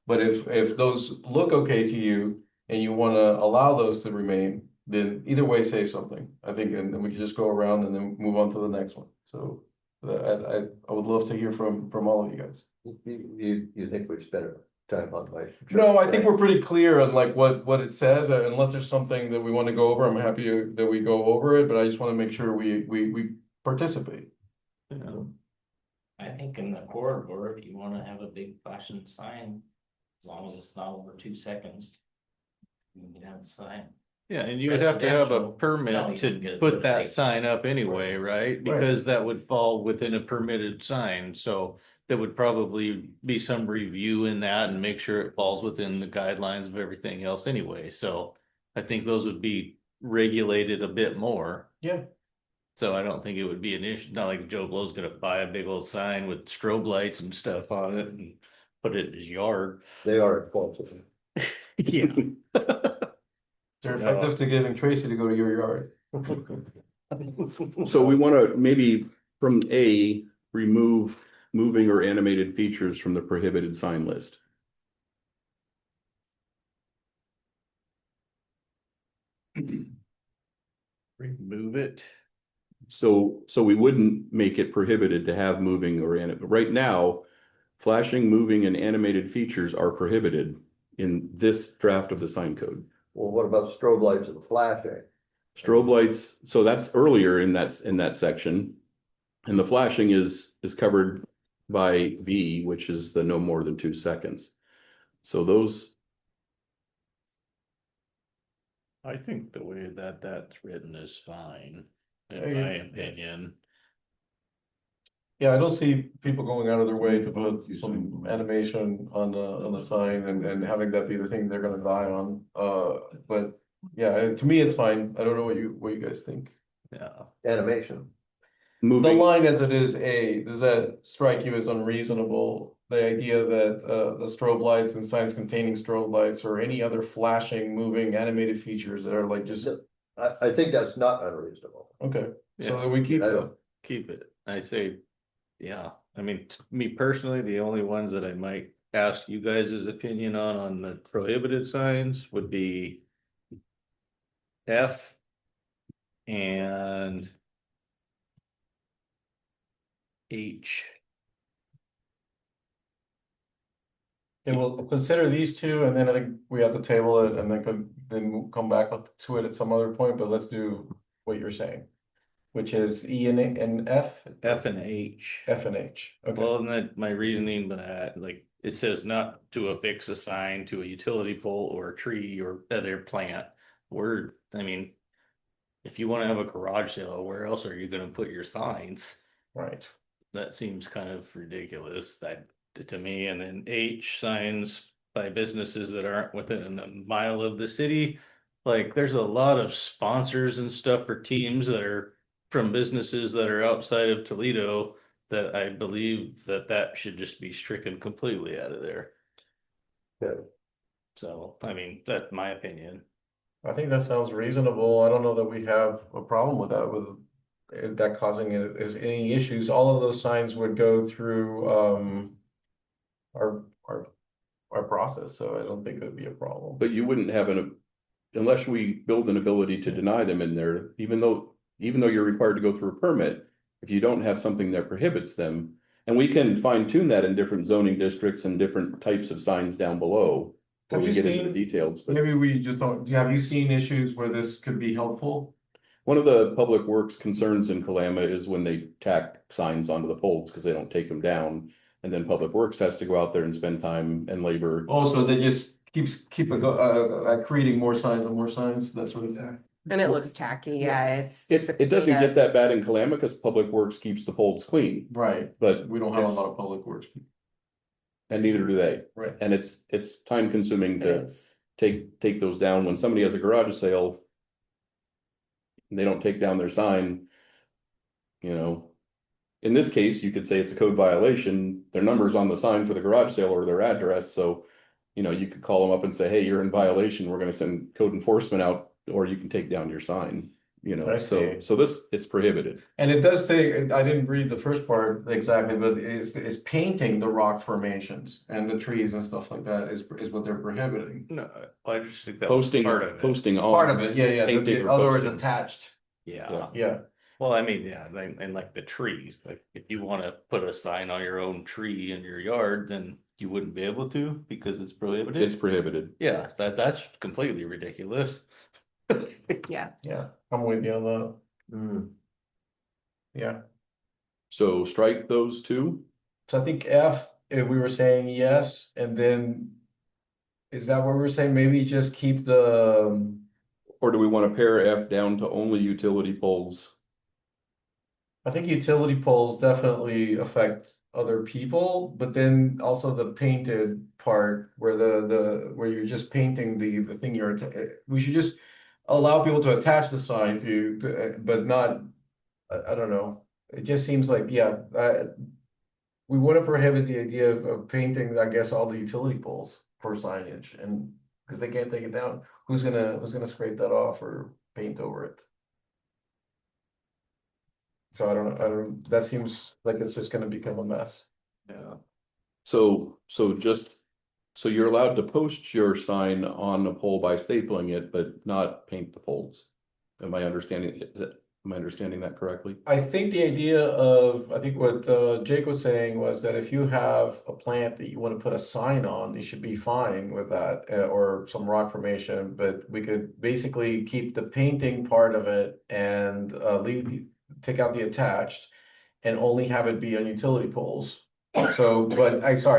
But if those look okay to you and you want to allow those to remain, then either way say something. I think, and then we can just go around and then move on to the next one. So I would love to hear from all of you guys. You think we've spent time on my. No, I think we're pretty clear on like what it says, unless there's something that we want to go over, I'm happy that we go over it, but I just want to make sure we participate. I think in the corridor, if you wanna have a big flashing sign, as long as it's not over 2 seconds. You can have a sign. Yeah, and you would have to have a Residential, permit probably to don't get as put good that rate. sign up anyway, right? Because that would fall within a permitted sign, so there would probably be some review in that and make sure it falls within the guidelines of everything else anyway, so I think those would be regulated a bit more. Yeah. So I don't think it would be an issue, not like Joe Blow's gonna buy a big old sign with strobe lights and stuff on it and put it in his yard. They are expensive. Yeah. They're effective to getting Tracy to go to your yard. So we want to maybe from A, remove moving or animated features from the prohibited sign list. Remove it. So we wouldn't make it prohibited to have moving or right now, flashing, moving and animated features are prohibited in this draft of the sign code. Well, what about strobe lights and flashing? Strobe lights, so that's earlier in that section. And the flashing is covered by B, which is the no more than 2 seconds. So those, I think the way that that's written is fine, Yeah, in my opinion. Yeah, I don't see people going out of their way to put some animation on the sign and having that be the thing they're gonna die on. But yeah, to me, it's fine. I don't know what you guys think. Yeah. Animation. The moving, line as it is, does that strike you as unreasonable? The idea that the strobe lights and signs containing strobe lights or any other flashing, moving, animated features that are like just, I think that's not unreasonable. okay, so Yeah. then we keep I that. don't- Keep it. I say, yeah, I mean, me personally, the only ones that I might ask you guys' opinion on the prohibited signs would be F and H. And we'll consider these two, and then I think we have to table it, and then we'll come back to it at some other point, but let's do what you're saying. Which is E and F? F and H. F and H, okay, Well, and then my reasoning by that, like, it says not to affix a sign to a utility pole or a tree or other plant. I mean, if you wanna have a garage sale, where else are you gonna put your signs? right. That seems kind of ridiculous, that, to me. And then H, signs by businesses that aren't within a mile of the city. Like, there's a lot of sponsors and stuff for teams that are from businesses that are outside of Toledo, that I believe that should just be stricken completely out of there. Yeah. So, I mean, that's my opinion. I think that sounds reasonable. I don't know that we have a problem with that, with that causing is any issues, all of those signs would go through our our process, so I don't think it would be a problem. But you wouldn't have unless we build an ability to deny them in there, even though you're required to go through a permit, if you don't have something that prohibits them, and we can fine tune that in different zoning districts and different types of signs down below. When Have we you get into the seen- details, but Maybe we just don't, have you seen issues where this could be helpful? one of the public works concerns in Kalama is when they tack signs onto the poles because they don't take them down. And then Public Works has to go out there and spend time and labor. Also, they just keep creating more signs and more signs, that sort of thing. And it looks tacky, yeah, it's. It doesn't get that bad in Kalama because Public Works keeps the poles clean, Right, but we don't have a Yes. lot of public works. and neither do they. Right. And it's time consuming It to is. take those down. When somebody has a garage sale, and they don't take down their sign, you know. In this case, you could say it's a code violation. Their number's on the sign for the garage sale or their address, so. You know, you could call them up and say, hey, you're in violation. We're gonna send code enforcement out, or you can take down your sign, you know, I so see. it's prohibited. And it does take, I didn't read the first part exactly, but is painting the rock formations and the trees and stuff like that is what they're prohibiting. No, I just think that was Posting, part of it. posting on. Part of it, yeah, Painting the or other words posting. attached, Yeah. yeah. Well, I mean, yeah, and like the trees, like if you want to put a sign on your own tree in your yard, then you wouldn't be able to because it's prohibited. It's prohibited. Yeah, that's completely ridiculous. Yeah, Yeah, I'm with you on that. Mm. Yeah, So strike those two. so I think F, if we were saying yes, and then. Is that what we're saying? Maybe just keep the, Or do we want to pare F down to only utility poles? I think utility poles definitely affect other people, but then also the painted part where where you're just painting the thing we should just allow people to attach the sign but not, I don't know. It just seems like, yeah, we want to prohibit the idea of painting, I guess, all the utility poles for signage, and because they can't take it down, who's gonna scrape that off or paint over it? So I don't, that seems like it's just gonna become a mess. Yeah. So you're allowed to post your sign on a pole by stapling it, but not paint the poles. Am I understanding that correctly? I think the idea of, I think what Jake was saying was that if you have a plant that you want to put a sign on, you should be fine with that, or some rock formation, but we could basically keep the painting part of it and take out the attached and only have it be on utility poles. So,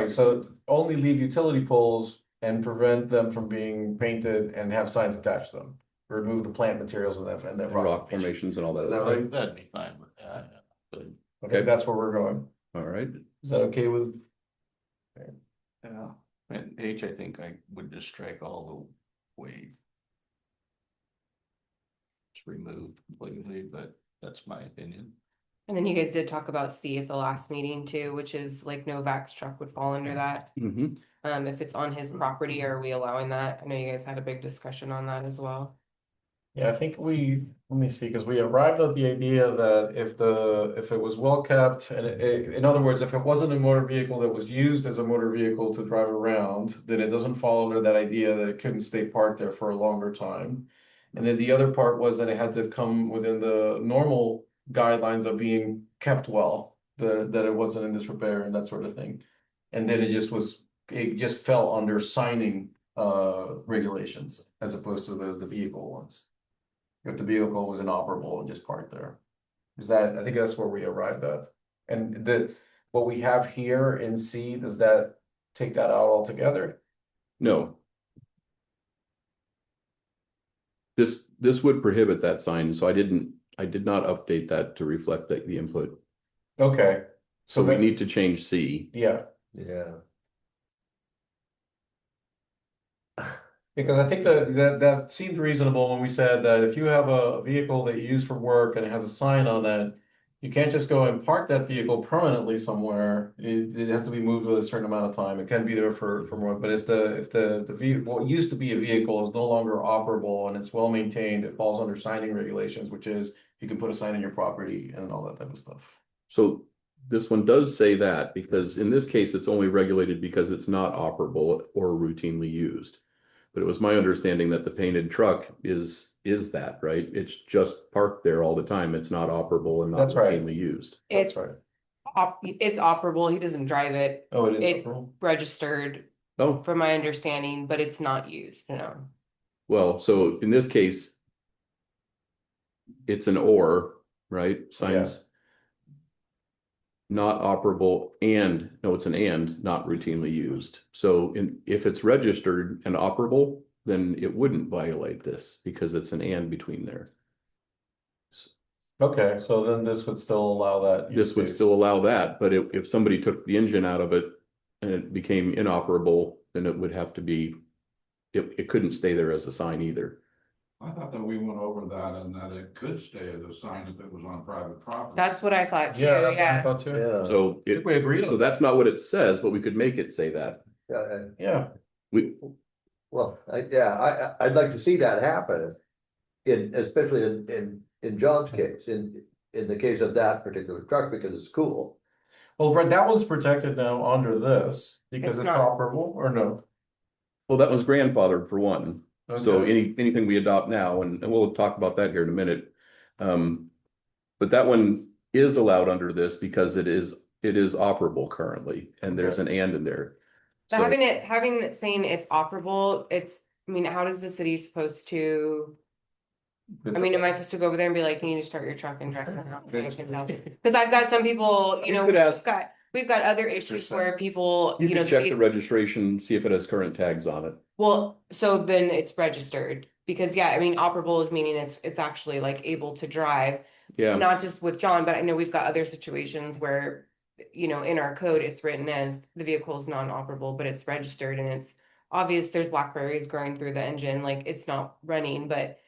so only leave utility poles and prevent them from being painted and have signs attached to them. Remove the plant materials and that And rock formations and all Is that. that right? That'd be fine with that. But Okay, that's where we're going. All right. Is that okay with? yeah, and H, I think I would just strike all the way. It's removed completely, but that's my opinion. and then you guys did talk about C at the last meeting too, which is like Novak's truck would fall under that. Mm-hmm. If it's on his property, are we allowing that? I know you guys had a big discussion on that as well. Yeah, I think let me see, because we arrived at the idea that if it was well kept, and in other words, if it wasn't a motor vehicle that was used as a motor vehicle to drive around, then it doesn't fall under that idea that it couldn't stay parked there for a longer time. And then the other part was that it had to come within the normal guidelines of being kept well, that it wasn't in disrepair and that sort of thing. And then it just fell under signing regulations as opposed to the vehicle ones. If the vehicle was inoperable and just parked there. I think that's where we arrived at. And what we have here in C, does that take that out altogether? No. This would prohibit that sign, so I did not update that to reflect the input. Okay. So we then- need to change C. Yeah, Yeah. because I think that seemed reasonable when we said that if you have a vehicle that you use for work and it has a sign on it, you can't just go and park that vehicle permanently somewhere. It has to be moved with a certain amount of time. It can be there for more, but if the vehicle, what used to be a vehicle is no longer operable and it's well maintained, it falls under signing regulations, which is you can put a sign in your property and all that type of stuff. So this one does say that, because in this case, it's only regulated because it's not operable or routinely used. But it was my understanding that the painted truck is that, right? It's just parked there all the time. It's not operable and not That's right. routinely used. That's It's right. it's operable. He doesn't drive it. Oh, it is. It's operable? registered Oh, from my understanding, but it's not used, no. well, so in this case, it's an or, right? Signs not operable and, no, it's an and, not routinely used. So if it's registered and operable, then it wouldn't violate this because it's an and between there. Okay, so then this would still allow that. This use would case. still allow that, but if somebody took the engine out of it and it became inoperable, then it would have to be, it couldn't stay there as a sign either. I thought that we went over that and that it could stay as a sign if it was on private property. That's what I thought too, Yeah, that's what I yeah. thought too. Yeah. So I think we agreed so on that's not what it says, but we could make it say that. Yeah, Yeah, We, well, I'd like to see that happen. Especially in John's case, in the case of that particular truck, because it's cool. well, Brett, that one's protected now under this because It's it's not. operable or no? well, that was grandfathered for one. So Okay. anything we adopt now, and we'll talk about that here in a minute. But that one is allowed under this because it is operable currently, and there's an and in there. But So- having it saying it's operable, I mean, how does the city supposed to? I mean, am I supposed to go over there and be like, you need to start your truck and drive around? Cause I've got some people, You could ask- we've got other issues where people, You you know. can check the registration, see if it has current tags on it. Well, so then it's registered, because yeah, I mean, operable is meaning it's actually like able to drive. Yeah, Not just with John, but I know we've got other situations where, you know, in our code, it's written as the vehicle is non-operable, but it's registered and it's obvious there's blackberries growing through the engine, like it's not running, but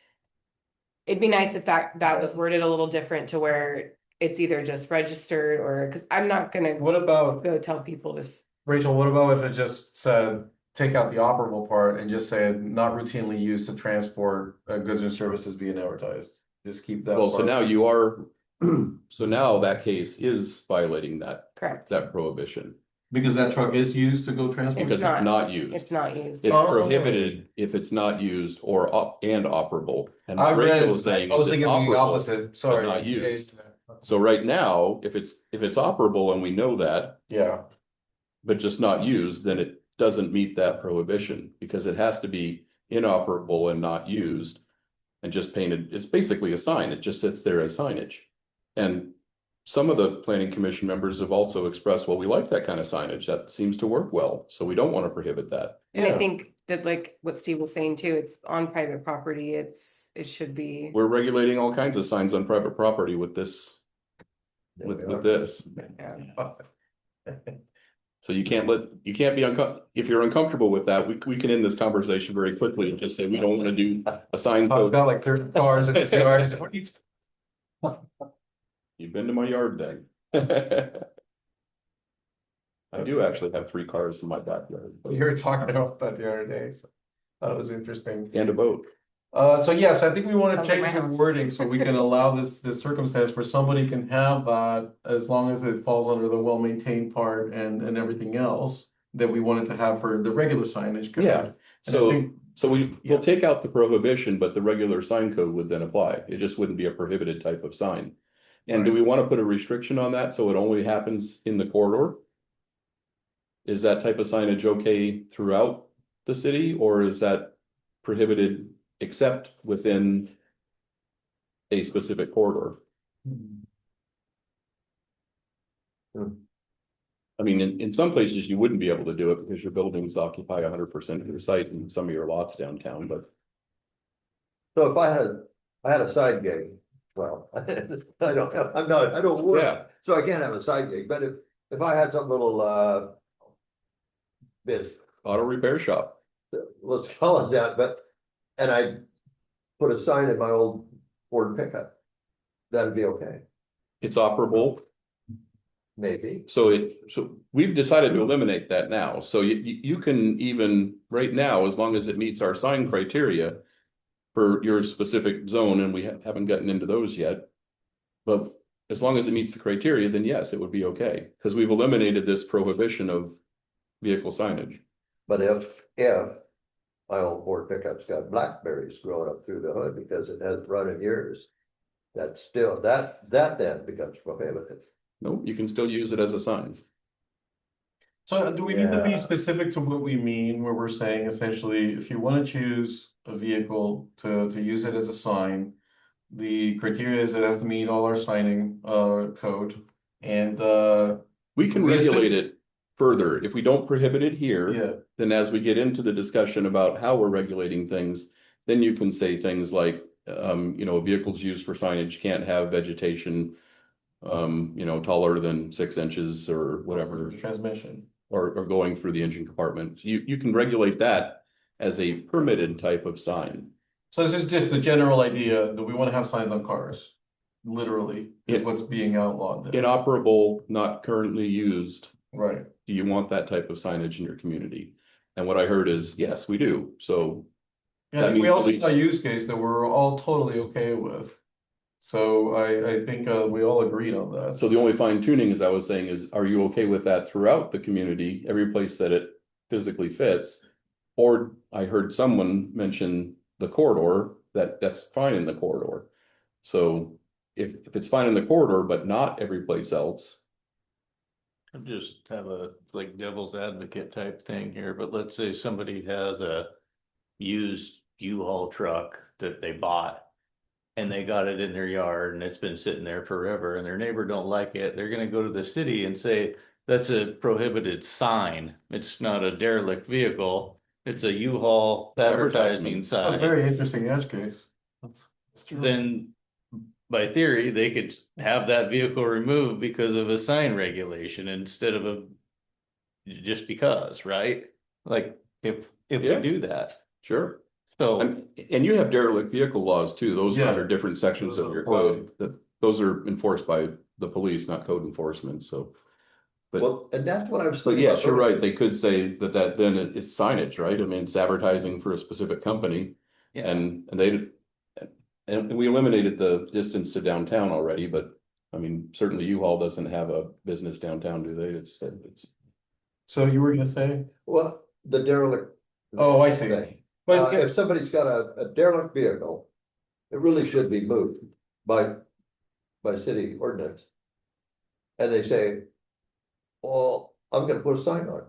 it'd be nice if that was worded a little different to where it's either just registered or, because I'm not gonna What about, go tell people this. Rachel, what about if it just said, take out the operable part and just say not routinely used to transport goods and services being advertised? Just keep that. well, so part. now you are, so now that case is violating that Correct. prohibition. Because that truck is used to go transport. Because not. it's not used. It's not used. It's Oh. prohibited if it's not used or and operable. And I what read, Rachel was saying I was is it's thinking the operable. opposite, sorry. not Yeah, used. So right now, if it's operable and we know that, Yeah, but just not used, then it doesn't meet that prohibition because it has to be inoperable and not used. And just painted, it's basically a sign. It just sits there as signage. And some of the planning commission members have also expressed, well, we like that kind of signage. That seems to work well. So we don't want to prohibit that. And I Yeah. think that like what Steve was saying too, it's on private property, it should be. We're regulating all kinds of signs on private property with this, There we are. with this. Yeah. So you can't be if you're uncomfortable with that, we can end this conversation very quickly and just say, we don't want to do a sign Tom's code. got like 30 cars in his yard. You've been to my yard then. I do actually have 3 cars in my backyard You were talking about that the other day, so that was interesting. and a boat. So yes, I think we want to Sounds like change my the house. wording so we can allow this circumstance where somebody can have that as long as it falls under the well-maintained part and everything else that we wanted to have for the regular signage code. Yeah, And I so think- we'll Yeah. take out the prohibition, but the regular sign code would then apply. It just wouldn't be a prohibited type of sign. And do we want to put a restriction on that so it only happens in the corridor? Is that type of signage okay throughout the city, or is that prohibited except within a specific corridor? I mean, in some places you wouldn't be able to do it because your buildings occupy 100% of your site in some of your lots downtown, but So if I had a side gig, well, I don't work, Yeah. so I can't have a side gig, but if I had some little, biz, auto repair shop. let's call it that, and I put a sign in my old Ford pickup, that'd be okay, It's operable. maybe. So we've decided to eliminate that now. So you can even right now, as long as it meets our sign criteria for your specific zone, and we haven't gotten into those yet. But as long as it meets the criteria, then yes, it would be okay, because we've eliminated this prohibition of vehicle signage. But if my old Ford pickup's got blackberries growing up through the hood because it hasn't run in years, that's still, that then becomes prohibited. No, you can still use it as a sign. So do we need to be Yeah. specific to what we mean, where we're saying essentially, if you want to choose a vehicle to use it as a sign, the criteria is it has to meet all our signing code and We can Yes, it- regulate it further. If we don't prohibit it here, yeah, then as we get into the discussion about how we're regulating things, then you can say things like, vehicles used for signage can't have vegetation, taller than 6 inches or whatever, transmission. or going through the engine compartment. You can regulate that as a permitted type of sign. So this is just the general idea that we want to have signs on cars. Literally is Yeah. what's being outlawed there. Inoperable, not currently used. Right. Do you want that type of signage in your community? And what I heard is, yes, we do. So Yeah, That we means also we- saw a use case that we're all totally okay with. So I think we all agreed on that. So the only fine tuning, as I was saying, is are you okay with that throughout the community, every place that it physically fits? Or I heard someone mention the corridor, that's fine in the corridor. So if it's fine in the corridor, but not every place else, I just have a like devil's advocate type thing here, but let's say somebody has a used U-Haul truck that they bought. And they got it in their yard and it's been sitting there forever and their neighbor don't like it, they're gonna go to the city and say, that's a prohibited sign. It's not a derelict vehicle, it's a U-Haul advertising A sign. very interesting edge case. That's true. Then by theory, they could have that vehicle removed because of a sign regulation instead of just because, right? Like if Yeah. we do that, sure. so. And you have derelict vehicle laws too. Those are Yeah. under different sections Those of are your applied. code. Those are enforced by the police, not code enforcement, so. But Well, and that's what I was But thinking. yes, about you're earlier. right. They could say that then it's signage, right? I mean, it's advertising for a specific company. Yeah. And we eliminated the distance to downtown already, but I mean, certainly U-Haul doesn't have a business downtown, do they? It's. So you were gonna say? Well, the derelict. Oh, I see. thing. But If somebody's got a derelict vehicle, it really should be moved by city ordinance. And they say, well, I'm gonna put a sign on it.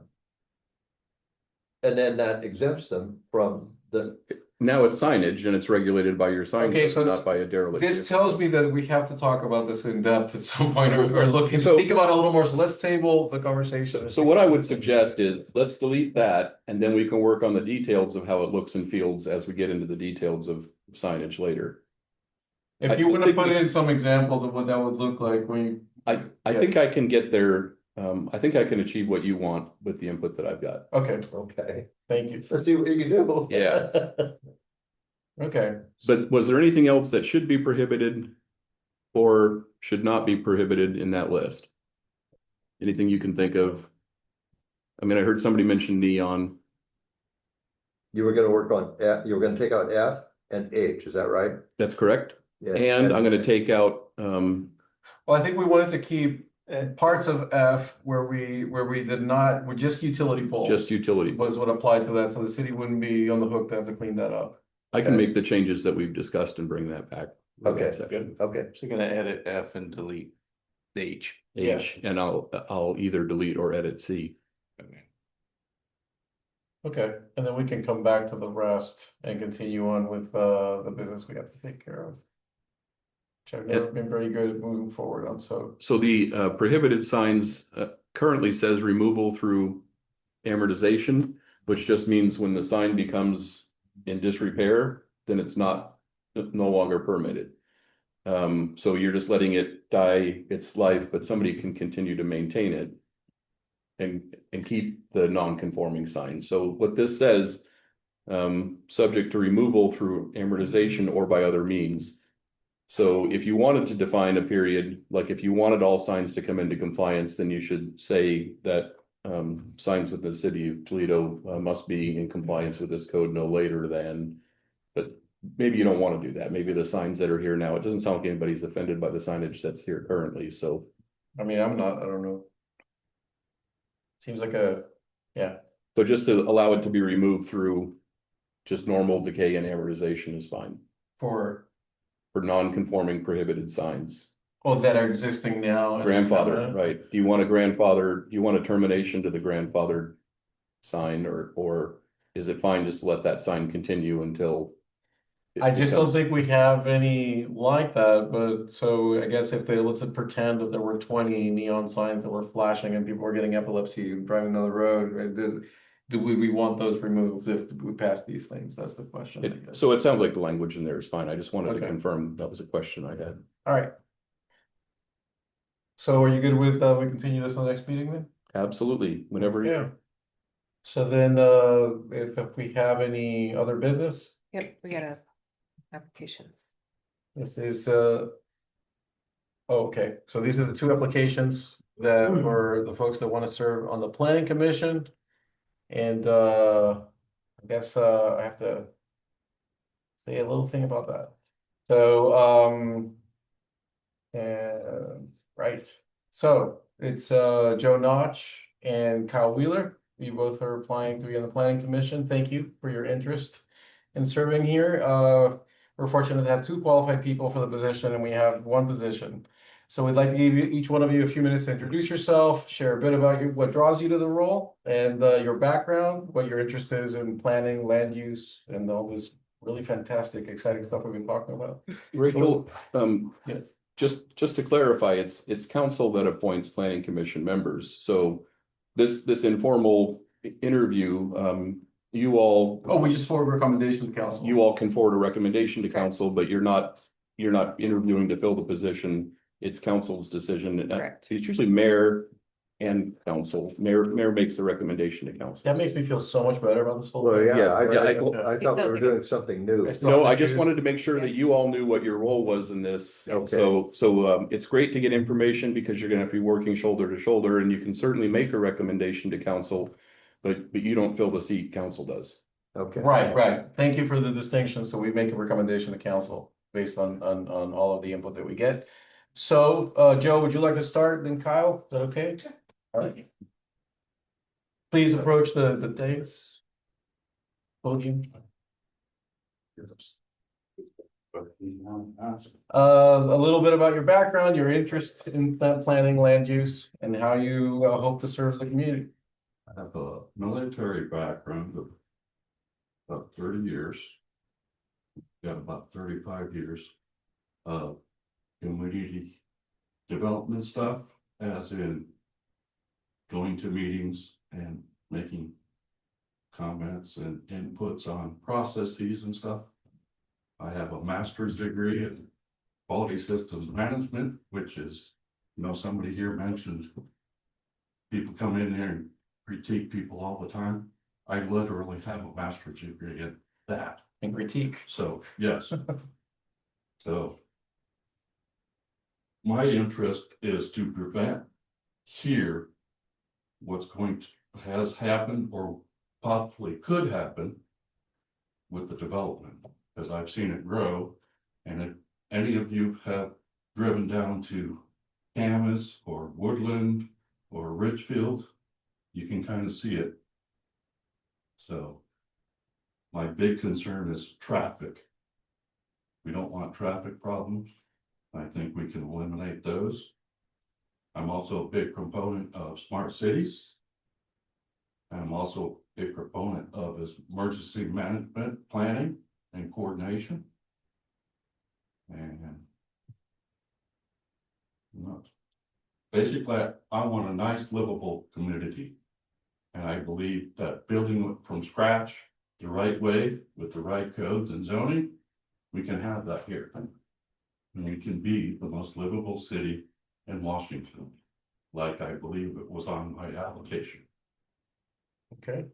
And then that exempts them from the, Now it's signage and it's regulated by your sign, Okay, code, so not by a derelict. this vehicle. tells me that we have to talk about this in depth at some point or look and So- think about it a little more. So let's table the conversation. So what I would suggest is, let's delete that, and then we can work on the details of how it looks and feels as we get into the details of signage later. If you want to put in some examples of what that would look like when you. I Yeah. think I can get there, I think I can achieve what you want with the input that I've got. Okay, okay, thank you. let's see what you can do. Yeah. Okay. But was there anything else that should be prohibited or should not be prohibited in that list? Anything you can think of? I mean, I heard somebody mention neon. You were gonna work on F, you were gonna take out F and H, is that right? That's correct. Yeah, And I'm gonna take out, Well, I think we wanted to keep parts of F where we did not, with just utility poles. just utility. Was what applied to that, so the city wouldn't be on the hook to have to clean that up. I can make the changes that we've discussed and bring that back. Okay. Section. Okay, So you're gonna edit F and delete H. H, and I'll either delete or edit C. Okay, and then we can come back to the rest and continue on with the business we have to take care of. Which I've never been very good at moving forward on, so. So the prohibited signs currently says removal through amortization, which just means when the sign becomes in disrepair, then it's no longer permitted. So you're just letting it die its life, but somebody can continue to maintain it and keep the non-conforming sign. So what this says, subject to removal through amortization or by other means. So if you wanted to define a period, like if you wanted all signs to come into compliance, then you should say that signs within the city of Toledo must be in compliance with this code no later than. But maybe you don't want to do that. Maybe the signs that are here now, it doesn't sound like anybody's offended by the signage that's here currently, so. I mean, I'm not, I don't know. Seems like yeah, So just to allow it to be removed through just normal decay and amortization is fine for, for non-conforming prohibited signs. that are existing now. and- Grandfather, right? Do you want do you want a termination to the grandfathered sign or is it fine just to let that sign continue until? it I just don't becomes- think we have any like that, but so I guess if let's pretend that there were 20 neon signs that were flashing and people were getting epilepsy driving down the road, right? Do we want those removed if we pass these things? That's the question, I guess. So it sounds like the language in there is fine. I just wanted to Okay. confirm that was a question I had. All right. So are you good with, we continue this on the next meeting then? Absolutely, whenever. Yeah. So then, if we have any other business, Yep, we got applications. this is, okay, so these are the two applications that were the folks that want to serve on the planning commission. And, I guess, I have to say a little thing about that. So, and, right, so it's, Joe Notch and Kyle Wheeler. You both are applying to be on the planning commission. Thank you for your interest in serving here. We're fortunate to have two qualified people for the position and we have one position. So we'd like to give you, each one of you, a few minutes to introduce yourself, share a bit about what draws you to the role and your background, what your interest is in planning, land use, and all this really fantastic, exciting stuff we've been talking about. Rachel, Yeah. just to clarify, it's council that appoints planning commission members, so this informal interview, you all. Oh, we just forward recommendation to council. You all can forward a recommendation to Correct. council, but you're not interviewing to fill the position. It's council's decision. Correct. It's usually mayor and council. Mayor makes the recommendation to council. That makes me feel so much better about this whole Well, thing. yeah, Yeah, I thought we were doing something new. No, I just wanted to make sure that you all knew what your role was in this. Okay. So it's great to get information because you're gonna have to be working shoulder to shoulder and you can certainly make a recommendation to council. But you don't fill the seat, council does. Okay. Right. Thank you for the distinction. So we make a recommendation to council based on all of the input that we get. So, Joe, would you like to start? Then Kyle, is that okay? All right. Please approach the dais. Podium. A little bit about your background, your interest in planning, land use, and how you hope to serve the community. I have a military background of about 30 years. Got about 35 years of community development stuff, as in going to meetings and making comments and inputs on processes and stuff. I have a master's degree in quality systems management, which is, somebody here mentioned people come in here and critique people all the time. I literally have a master's degree in that. And critique. So, yes. So my interest is to prevent here what's has happened or possibly could happen with the development, because I've seen it grow. And if any of you have driven down to Camas or Woodland or Ridgefield, you can kind of see it. So my big concern is traffic. We don't want traffic problems. I think we can eliminate those. I'm also a big proponent of smart cities. I'm also a big proponent of emergency management planning and coordination. And basically, I want a nice, livable community. And I believe that building from scratch the right way with the right codes and zoning, we can have that here. And we can be the most livable city in Washington, like I believe it was on my application. Okay.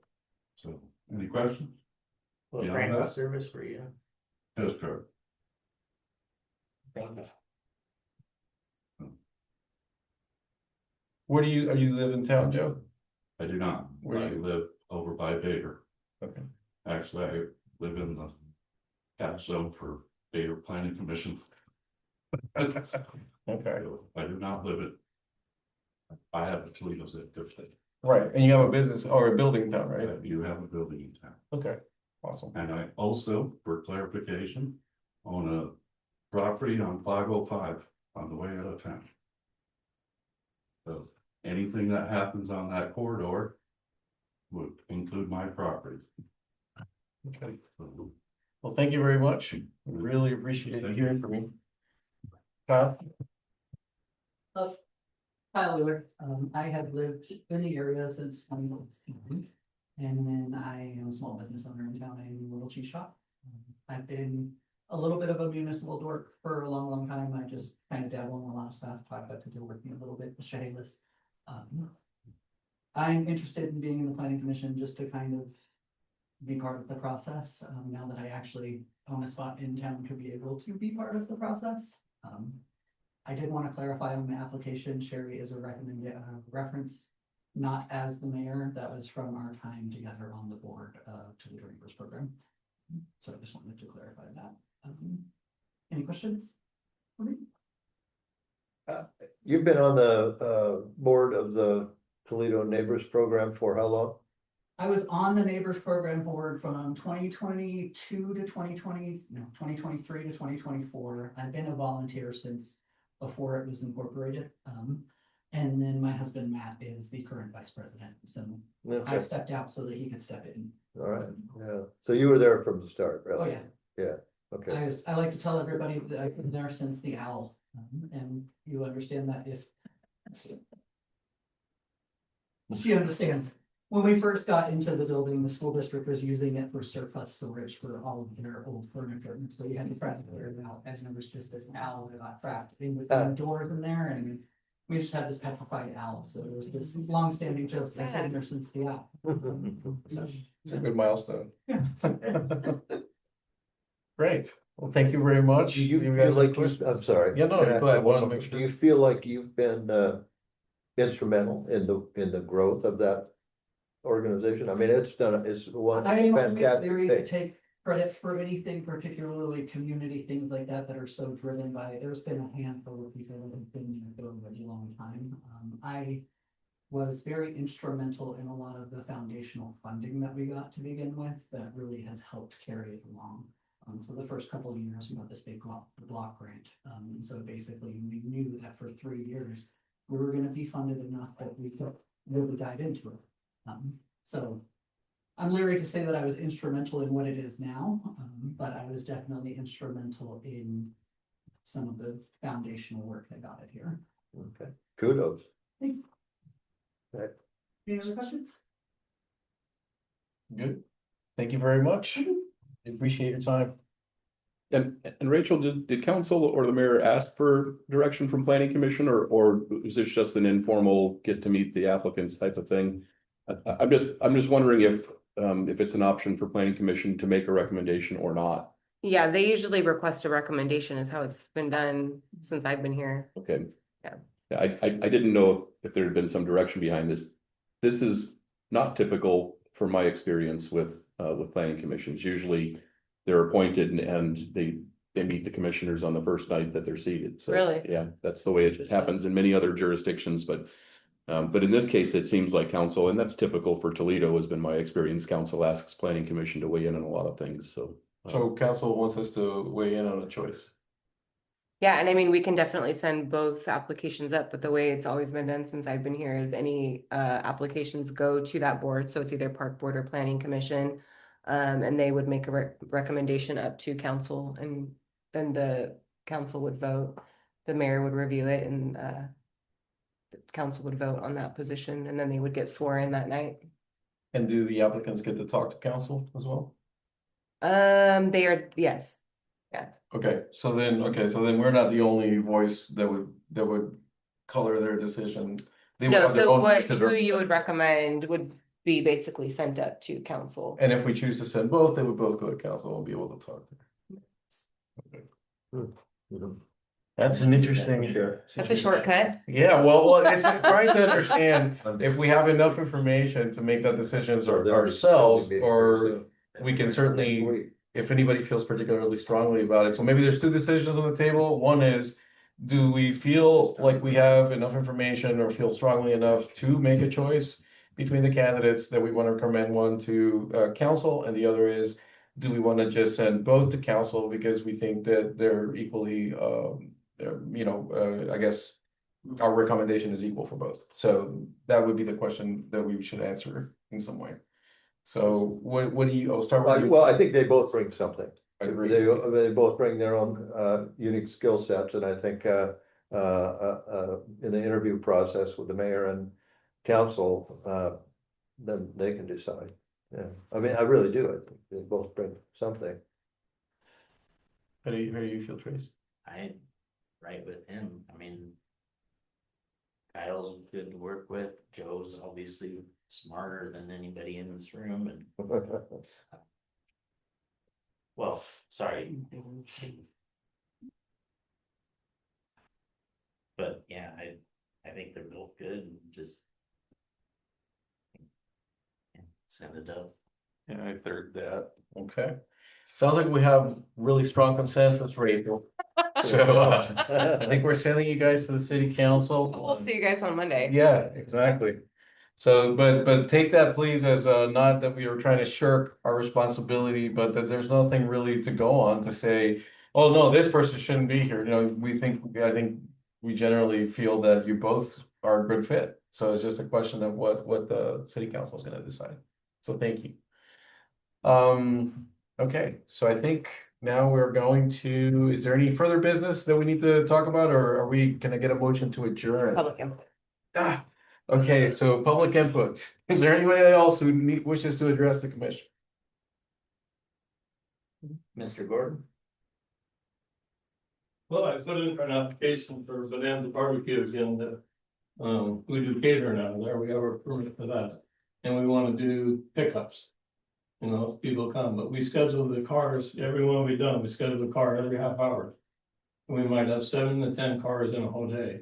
So, any questions? Well, Yeah, brand new that's- service for you. That's correct. Thank you. Where do you live in town, Joe? I do not. Where I do you- live over by Vader. Okay. Actually, I live in the have some for Data Planning Commission. Okay, I do not live it. I have a Toledo zip code. right, and you have a business or a building down, right? You have a building in town. Okay, awesome. And I also, for clarification, own a property on 505 on the way out of town. So anything that happens on that corridor would include my property. Okay, So, well, thank you very much. Really appreciate hearing from you. Kyle? Kyle Wheeler, I have lived in the area since 2016. And then I am a small business owner in town, a little cheese shop. I've been a little bit of a municipal dork for a long time. I just kind of dabble in a lot of stuff. I've got to deal with me a little bit with Shayless. I'm interested in being in the planning commission just to kind of be part of the process, now that I actually own a spot in town to be able to be part of the process. I did want to clarify on the application, Sherry is a recommended reference, not as the mayor. That was from our time together on the board to the Dreamers program. So I just wanted to clarify that. Any questions for me? You've been on the board of the Toledo Neighbors Program for how long? I was on the Neighbors Program board from 2022 to 2023 to 2024. I've been a volunteer since before it was incorporated. And then my husband, Matt, is the current vice president. So I Okay, stepped out so that he could step in. all right, yeah. So you were there from the start, Oh, really? yeah. Okay. I like to tell everybody that I've been there since the owl. And you understand that if she understands. When we first got into the building, the school district was using it for surplus storage for all of their old furniture. And so you had to try to clear it out, as there was just this owl that got trapped in between doors in there, and we just had this petrified owl. So it was this long-standing joke that had been there since the owl. So, It's a good milestone. Yeah. Great, well, thank you very much. Do you guys feel have like questions? I'm sorry. Yeah, no, Can I go ahead. ask Wanted to one make more? sure. Do you feel like you've been instrumental in the growth of that organization? I mean, it's one I am very fantastic to thing. take credit for anything, particularly community things like that are so driven by, there's been a handful of people that have been in the building a long time. I was very instrumental in a lot of the foundational funding that we got to begin with that really has helped carry it along. So the first couple of years, we got this big block grant. And so basically we knew that for 3 years, we were gonna be funded enough that we could really dive into it. So I'm leery to say that I was instrumental in what it is now, but I was definitely instrumental in some of the foundational work that got it here. Okay, kudos. Any other questions? Good, thank you very much. Appreciate your time. And Rachel, did council or the mayor ask for direction from planning commission or is this just an informal get to meet the applicants type of thing? I'm just wondering if it's an option for planning commission to make a recommendation or not. Yeah, they usually request a recommendation is how it's been done since I've been here. Okay. Yeah. I didn't know if there had been some direction behind this. This is not typical from my experience with planning commissions. Usually they're appointed and they meet the commissioners on the first night that they're seated. So Really? yeah, that's the way it happens in many other jurisdictions, but in this case, it seems like council, and that's typical for Toledo, has been my experience. Council asks planning commission to weigh in on a lot of things, so. So council wants us to weigh in on a choice. Yeah, and I mean, we can definitely send both applications up, but the way it's always been done since I've been here is any applications go to that board. So it's either park board or planning commission. And they would make a recommendation up to council and then the council would vote. The mayor would review it and the council would vote on that position and then they would get sworn that night. And do the applicants get to talk to council as well? They are, yes. Okay, so then we're not the only voice that would color their decisions. They would No, have their so own what, voices who you represented. would recommend would be basically sent up to council. And if we choose to send both, they would both go to council and be able to talk. That's an interesting. That's a shortcut. Yeah, well, it's trying to understand if we have enough information to make that decisions ourselves, or we can certainly if anybody feels particularly strongly about it. So maybe there's two decisions on the table. One is, do we feel like we have enough information or feel strongly enough to make a choice between the candidates that we want to recommend one to council, and the other is, do we want to just send both to council because we think that they're equally, I guess our recommendation is equal for both. So that would be the question that we should answer in some way. So what do you, I'll start with you. Well, I think they both bring something. I agree. They both bring their own unique skill sets, and I think in the interview process with the mayor and council, then they can decide. Yeah, I mean, I really do. I think they both bring something. How do you feel, Trace? I, right with him, I mean. Kyle's good to work with, Joe's obviously smarter than anybody in this room and, well, sorry. But yeah, I think they're both good and just. Send it up. Yeah, I third that. Okay. Sounds like we have really strong consensus, Rachel. So I think we're sending you guys to the city council. We'll see you guys on Monday. Yeah, exactly. So, but take that please as not that we are trying to shirk our responsibility, but that there's nothing really to go on to say, oh, no, this person shouldn't be here. You know, I think we generally feel that you both are a good fit. So it's just a question of what the city council is going to decide. So thank you. Okay, so I think now we're going to, is there any further business that we need to talk about, or are we gonna get a motion to adjourn? Public input. Okay, so public input. Is there anybody else who wishes to address the commission? Mr. Gordon? Well, I put in for an application for Bonanza Barbecue again, we do catering out of there, we have a permit for that. And we wanna do pickups. You know, people come, but we schedule the cars, every one we done, we schedule a car every half hour. We might have 7 to 10 cars in a whole day,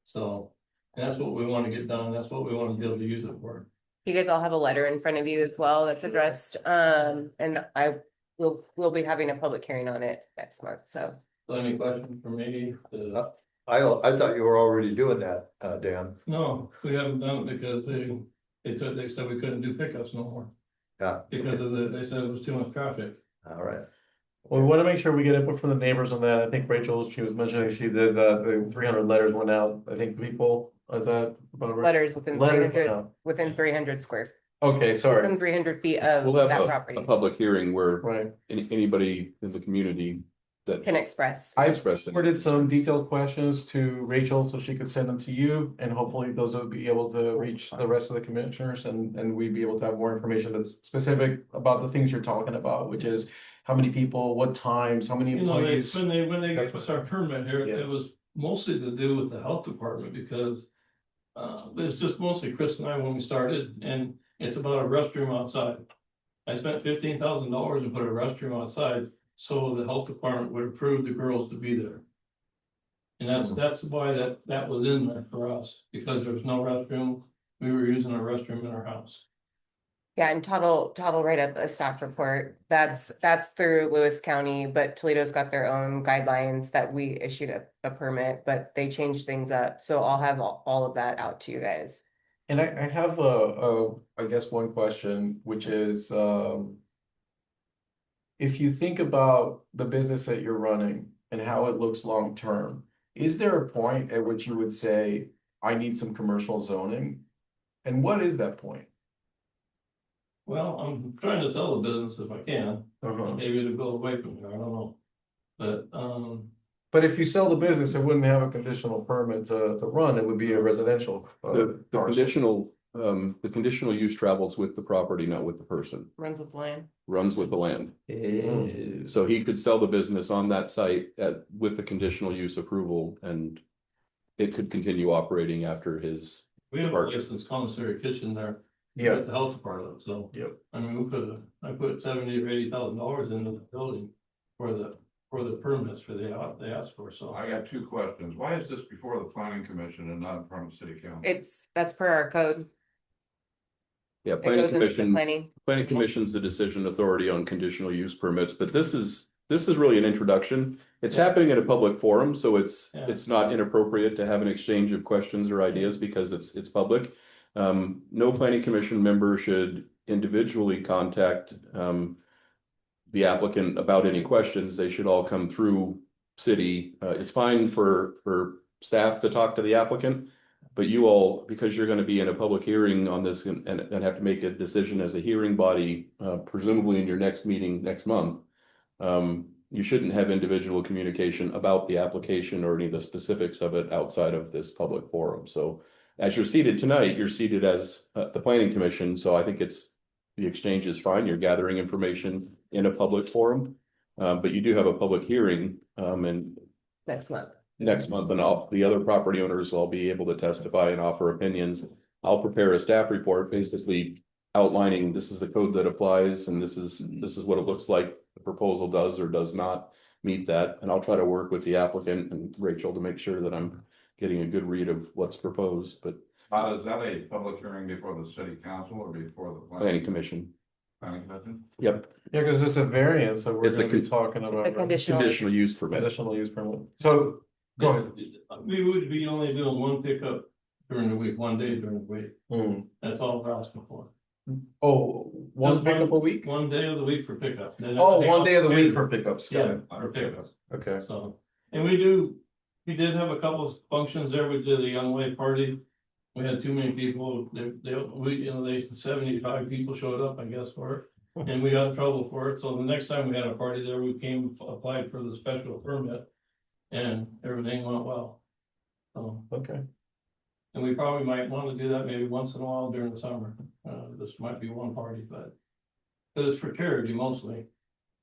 so, and that's what we wanna get done, that's what we wanna be able to use it for. You guys all have a letter in front of you as well that's addressed, and we'll be having a public hearing on it next month, so. So any questions for me? I thought you were already doing that, Dan. No, we haven't done it because they said we couldn't do pickups no more. Yeah. Because they said it was too much traffic. All right. Well, we want to make sure we get input from the neighbors on that. I think Rachel, she was mentioning she did, the 300 letters went out. I think people, is that about right? Letters within Letters 300, went out. within 300 square, Okay, sorry. within 300 feet of We'll have that a property public hearing where Right. anybody in the community that can express. I expressed any forwarded some concerns. detailed questions to Rachel so she could send them to you, and hopefully those will be able to reach the rest of the commissioners, and we'd be able to have more information that's specific about the things you're talking about, which is how many people, what times, how many You know, employees. when they That's gave us our permit here, Yeah. it was mostly to do with the health department because. It was just mostly Chris and I when we started, and it's about a restroom outside. I spent $15,000 and put a restroom outside, so the health department would approve the girls to be there. And that's why that was in there for us, because there was no restroom, we were using a restroom in our house. Yeah, and Todd'll write up a staff report. That's through Lewis County, but Toledo's got their own guidelines that we issued a permit, but they changed things up. So I'll have all of that out to you guys. And I have I guess one question, which is, if you think about the business that you're running and how it looks long term, is there a point at which you would say, I need some commercial zoning? And what is that point? Well, I'm trying to sell the business if I can, maybe it'll go away from here, I don't know. But if you sell the business, it wouldn't have a conditional permit to run, it would be a residential. The parcel. conditional use travels with the property, not with the person, Runs with the land. runs with the land. So he could sell the business on that site with the conditional use approval, and it could continue operating after his. We have a departure. licensed commissary kitchen there. Yeah. At the health department, so. Yep. I mean, I put $70,000 or $80,000 into the building for the permits they asked for, so. I got 2 questions. Why is this before the planning commission and not in front of city council? That's per our code. Yeah, It planning goes into the commission, planning commission's the decision authority on conditional use permits, but this is really an introduction. It's Yeah. happening in a public forum, so it's Yeah. not inappropriate to have an exchange of questions or ideas because it's public. No planning commission member should individually contact the applicant about any questions. They should all come through city. It's fine for staff to talk to the applicant. But you all, because you're gonna be in a public hearing on this and have to make a decision as a hearing body, presumably in your next meeting next month. You shouldn't have individual communication about the application or any of the specifics of it outside of this public forum. So as you're seated tonight, you're seated as the planning commission, so I think the exchange is fine. You're gathering information in a public forum. But you do have a public hearing, and Next month. next month, and all the other property owners will all be able to testify and offer opinions. I'll prepare a staff report basically outlining this is the code that applies and this is what it looks like the proposal does or does not meet that. And I'll try to work with the applicant and Rachel to make sure that I'm getting a good read of what's proposed, but Is that a public hearing before the city council or before the planning commission. planning commission? Yep, Yeah, because it's a variance, so we're It's a gonna be talking about. The conditional. conditional use permit. Conditional use permit. So, go ahead. We would be only doing one pickup during the week, one day during the week. Hmm. That's all we're asking for. Oh, one Just pickup a week? One day of the week for pickup. Then Oh, everything one day of the else week later. for pickups. Got Yeah, it. for pickups. Okay. So, and we did have a couple of functions there. We did a young way party. We had too many people. They 75 people showed up, I guess, for it. And we got in trouble for it. So the next time we had a party there, we applied for the special permit. And everything went well. So, Okay. and we probably might want to do that maybe once in a while during the summer. This might be one party, but it's for charity mostly.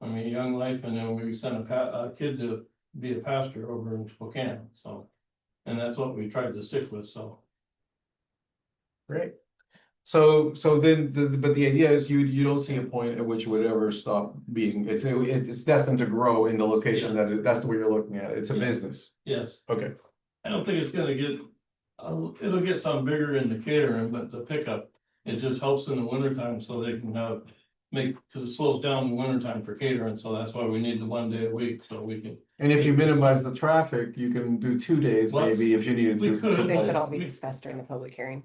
I mean, Young Life, and then we sent a kid to be a pastor over in Spokane, so. And that's what we tried to stick with, so. Great. So then, but the idea is you don't see a point at which it would ever stop being, it's destined to grow in the location that's the way you're looking at it. It's a Yeah. business. Yes, Okay. I don't think it's gonna get, it'll get some bigger in the catering, but the pickup, it just helps in the wintertime so they can cause it slows down in the wintertime for catering, so that's why we need the one day a week, so we can. And if you minimize the traffic, you can do 2 days maybe if you needed We to. could. They could all be discussed during the public hearing.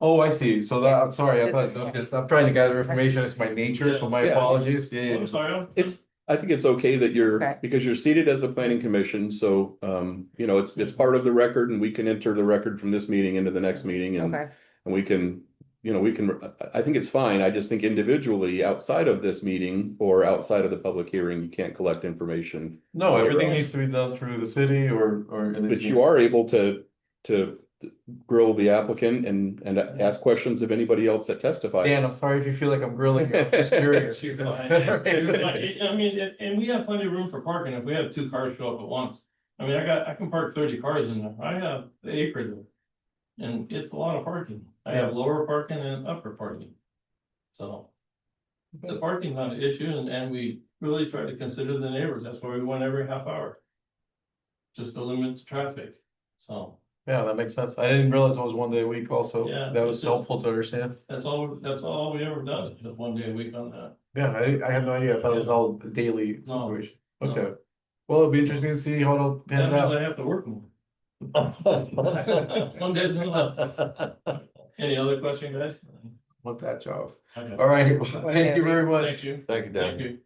Oh, I see. So that, sorry, I'm trying to gather information. It's my nature, so my Yeah. apologies. Yeah, I'm sorry. I think it's okay that Okay. because you're seated as a planning commission, so, it's part of the record and we can enter the record from this meeting into the next meeting and. Okay. And we can, I think it's fine. I just think individually, outside of this meeting or outside of the public hearing, you can't collect information. No, everything needs to be done through the city or. But you are able to grill the applicant and ask questions of anybody else that testifies. Dan, I'm sorry if you feel like I'm grilling you. I'm just curious. I mean, and we have plenty of room for parking if we have 2 cars show up at once. I mean, I can park 30 cars in there. I have the acre there. And it's a lot of parking. I have lower parking and upper parking. So. The parking's not an issue and we really try to consider the neighbors. That's why we went every half hour. Just to limit the traffic, so. Yeah, that makes sense. I didn't realize it was one day a week also. Yeah, That was it's just- helpful to understand. That's all we ever done, is just one day a week on that. Yeah, I had no idea. I thought it was all a daily No, situation. no. Okay. Well, it'll be interesting to see how it'll That pan means out. I have to work more. One day's enough. Any other question, guys? Want that job. Okay. All right. Well, thank you very much. Thank you. Thank you, Dan.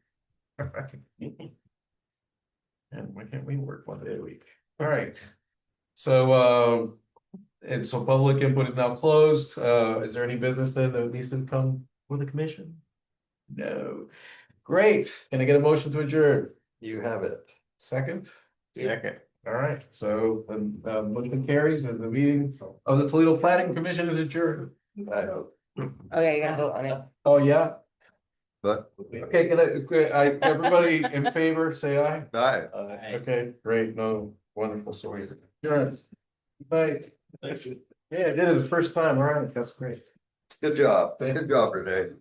Thank you. And why can't we work one day a week? All right. So, and so public input is now closed. Is there any business then that needs to come with the commission? No. Great. Can I get a motion to adjourn? You have it. Second? Second. All right. So, motion carries and the meeting of the Toledo Planning Commission is adjourned. Okay, you gotta vote on it. Oh, yeah? But, Okay, everybody in favor, say aye. aye. Okay, great, no, wonderful, so we, insurance. Right, Thank you. yeah, I did it the first time, all right, that's great. Good job. Good job, Renee.